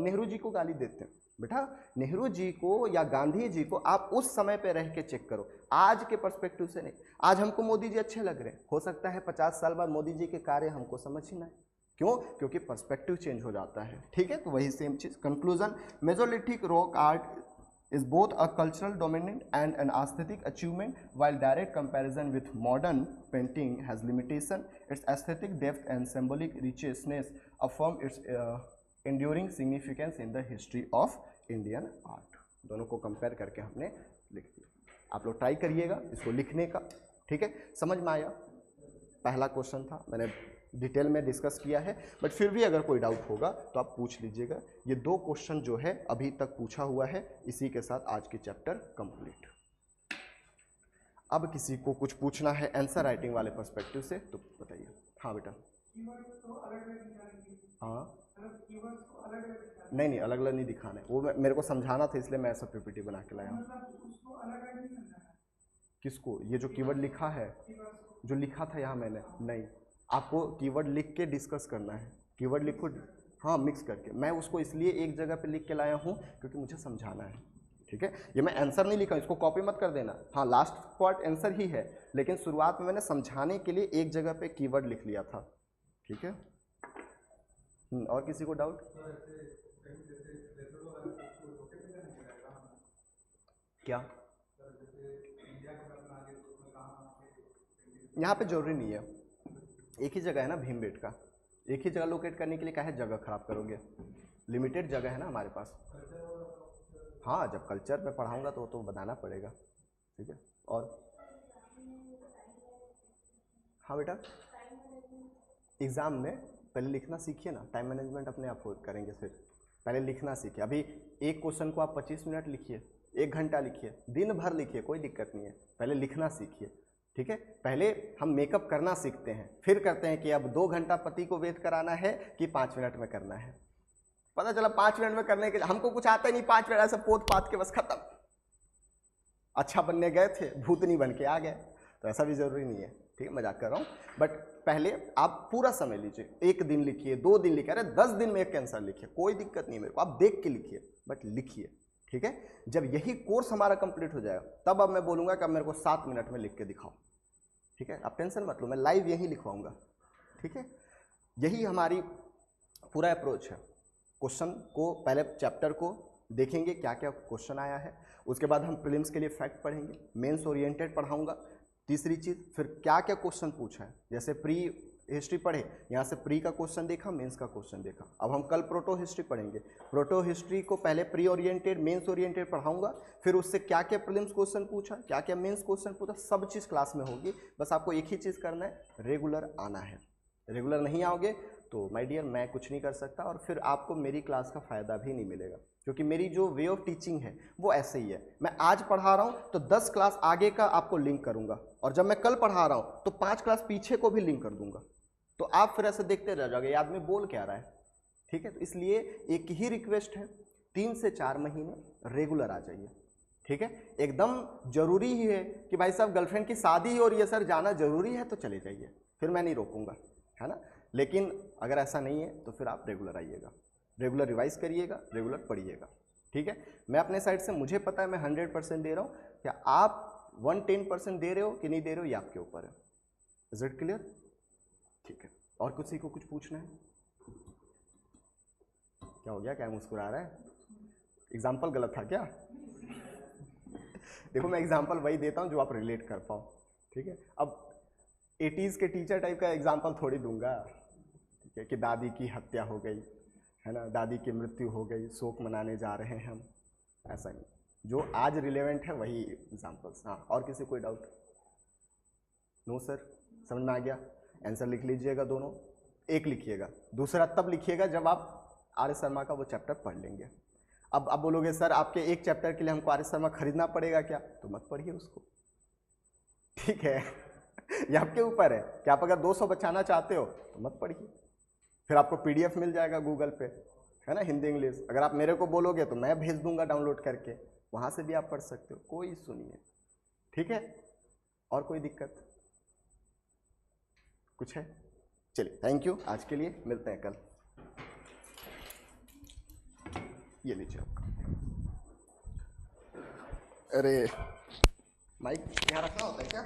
[SPEAKER 1] नेहरू जी को गाली देते हैं, बेटा नेहरू जी को या गांधी जी को आप उस समय पे रह के चेक करो, आज के पर्सपेक्टिव से नहीं। आज हमको मोदी जी अच्छे लग रहे हैं, हो सकता है 50 साल बाद मोदी जी के कार्य हमको समझ ही ना आए। क्यों? क्योंकि पर्सपेक्टिव चेंज हो जाता है। ठीक है, तो वही सेम चीज। Conclusion, Mesolithic rock art is both a cultural dominant and an aesthetic achievement, while direct comparison with modern painting has limitation. Its aesthetic depth and symbolic richness affirm its enduring significance in the history of Indian art. दोनों को compare करके हमने लिख दिया। आप लोग try करिएगा इसको लिखने का। ठीक है, समझ में आया? पहला क्वेश्चन था, मैंने डिटेल में डिस्कस किया है, बट फिर भी अगर कोई डाउट होगा तो आप पूछ लीजिएगा। ये 2 क्वेश्चन जो है अभी तक पूछा हुआ है, इसी के साथ आज की चैप्टर कंप्लीट। अब किसी को कुछ पूछना है आंसर राइटिंग वाले पर्सपेक्टिव से तो बताइए। हाँ बेटा। हाँ नहीं अलग अलग नहीं दिखाना है, वो मेरे को समझाना था, इसलिए मैं ऐसा पीपीटी बना के लाया हूँ। किसको? ये जो कीवर्ड लिखा है, जो लिखा था यहाँ मैंने, नहीं, आपको कीवर्ड लिख के डिस्कस करना है। कीवर्ड लिखो, हाँ मिक्स करके। मैं उसको इसलिए एक जगह पे लिख के लाया हूँ क्योंकि मुझे समझाना है। ठीक है, ये मैं आंसर नहीं लिखा, इसको कॉपी मत कर देना। हाँ लास्ट पार्ट आंसर ही है, लेकिन शुरुआत में मैंने समझाने के लिए एक जगह पे कीवर्ड लिख लिया था। ठीक है, और किसी को डाउट? क्या? यहाँ पे जरूरी नहीं है, एक ही जगह है ना भीमबेटका, एक ही जगह लोकेट करने के लिए काहे जगह खराब करोगे? लिमिटेड जगह है ना हमारे पास। हाँ जब कल्चर में पढ़ाऊंगा तो बताना पड़ेगा। ठीक है, और हाँ बेटा एग्ज़ाम में पहले लिखना सीखिए ना, टाइम मैनेजमेंट अपने आप करेंगे। फिर पहले लिखना सीखिए। अभी एक क्वेश्चन को आप 25 मिनट लिखिए, 1 घंटा लिखिए, दिन भर लिखिए, कोई दिक्कत नहीं है। पहले लिखना सीखिए। ठीक है, पहले हम मेकअप करना सीखते हैं, फिर करते हैं कि अब 2 घंटा पति को वेट कराना है कि 5 मिनट में करना है। पता चला 5 मिनट में करने के हमको कुछ आता ही नहीं, 5 मिनट ऐसे पोत पात के बस खत्म। अच्छा बनने गए थे, भूतनी बन के आ गए। तो ऐसा भी जरूरी नहीं है। ठीक है, मजाक कर रहा हूँ, बट पहले आप पूरा समय लीजिए। 1 दिन लिखिए, 2 दिन लिखिए, अरे 10 दिन में एक आंसर लिखिए, कोई दिक्कत नहीं मेरे को। आप देख के लिखिए बट लिखिए। ठीक है, जब यही कोर्स हमारा कंप्लीट हो जाएगा तब अब मैं बोलूँगा कि अब मेरे को 7 मिनट में लिख के दिखाओ। ठीक है, आप टेंशन मत लो, मैं लाइव यही लिखवाऊंगा। ठीक है, यही हमारी पूरा अप्रोच है। क्वेश्चन को पहले चैप्टर को देखेंगे क्या क्या क्वेश्चन आया है, उसके बाद हम प्रीलिम्स के लिए फैक्ट पढ़ेंगे, मेंस ओरिएंटेड पढ़ाऊंगा। तीसरी चीज़, फिर क्या क्या क्वेश्चन पूछा है, जैसे प्री हिस्ट्री पढ़े, यहाँ से प्री का क्वेश्चन देखा, मेंस का क्वेश्चन देखा। अब हम कल प्रोटो हिस्ट्री पढ़ेंगे, प्रोटो हिस्ट्री को पहले प्री ओरिएंटेड मेंस ओरिएंटेड पढ़ाऊंगा, फिर उससे क्या क्या प्रीलिम्स क्वेश्चन पूछा, क्या क्या मेंस क्वेश्चन पूछा, सब चीज़ क्लास में होगी। बस आपको एक ही चीज़ करना है, रेगुलर आना है। रेगुलर नहीं आओगे तो माय डियर मैं कुछ नहीं कर सकता, और फिर आपको मेरी क्लास का फ़ायदा भी नहीं मिलेगा, क्योंकि मेरी जो वे ऑफ टीचिंग है वो ऐसे ही है। मैं आज पढ़ा रहा हूँ तो 10 क्लास आगे का आपको लिंक करूँगा, और जब मैं कल पढ़ा रहा हूँ तो 5 क्लास पीछे को भी लिंक कर दूंगा। तो आप फिर ऐसे देखते रह जाओगे ये आदमी बोल क्या रहा है। ठीक है, तो इसलिए एक ही रिक्वेस्ट है, 3 से 4 महीने रेगुलर आ जाइए। ठीक है, एकदम जरूरी ही है कि भाई साहब गर्लफ्रेंड की शादी और ये सर जाना जरूरी है तो चले जाइए, फिर मैं नहीं रोकूंगा, है ना। लेकिन अगर ऐसा नहीं है तो फिर आप रेगुलर आइएगा, रेगुलर रिवाइज करिएगा, रेगुलर पढ़िएगा। ठीक है, मैं अपने साइड से, मुझे पता है मैं 100% दे रहा हूँ, क्या आप 110% दे रहे हो कि नहीं दे रहे हो ये आपके ऊपर है। Is it clear? ठीक है, और किसी को कुछ पूछना है? क्या हो गया, क्या मुस्कुरा रहा है? एग्जाम्पल गलत था क्या? देखो मैं एग्जाम्पल वही देता हूँ जो आप रिलेट कर पाओ। ठीक है, अब 80s के टीचर टाइप का एग्जाम्पल थोड़ी दूंगा। ठीक है, कि दादी की हत्या हो गई है ना, दादी की मृत्यु हो गई, शोक मनाने जा रहे हैं हम, ऐसा नहीं। जो आज रिलेवेंट है वही एग्जाम्पल्स। हाँ, और किसी कोई डाउट? नो सर, समझ में आ गया? आंसर लिख लीजिएगा, दोनों एक लिखिएगा, दूसरा तब लिखिएगा जब आप आर.एस. शर्मा का वो चैप्टर पढ़ लेंगे। अब बोलोगे सर आपके एक चैप्टर के लिए हमको आर.एस. शर्मा खरीदना पड़ेगा क्या? तो मत पढ़िए उसको। ठीक है, ये आपके ऊपर है कि आप अगर 200 बचाना चाहते हो तो मत पढ़िए, फिर आपको PDF मिल जाएगा गूगल पे, है ना, हिंदी इंग्लिश। अगर आप मेरे को बोलोगे तो मैं भेज दूंगा डाउनलोड करके, वहाँ से भी आप पढ़ सकते हो, कोई इशू नहीं है। ठीक है, और कोई दिक्कत कुछ है? चलिए, थैंक यू, आज के लिए मिलते हैं कल। ये लीजिए आपका। अरे माइक यहाँ रखना होता है क्या?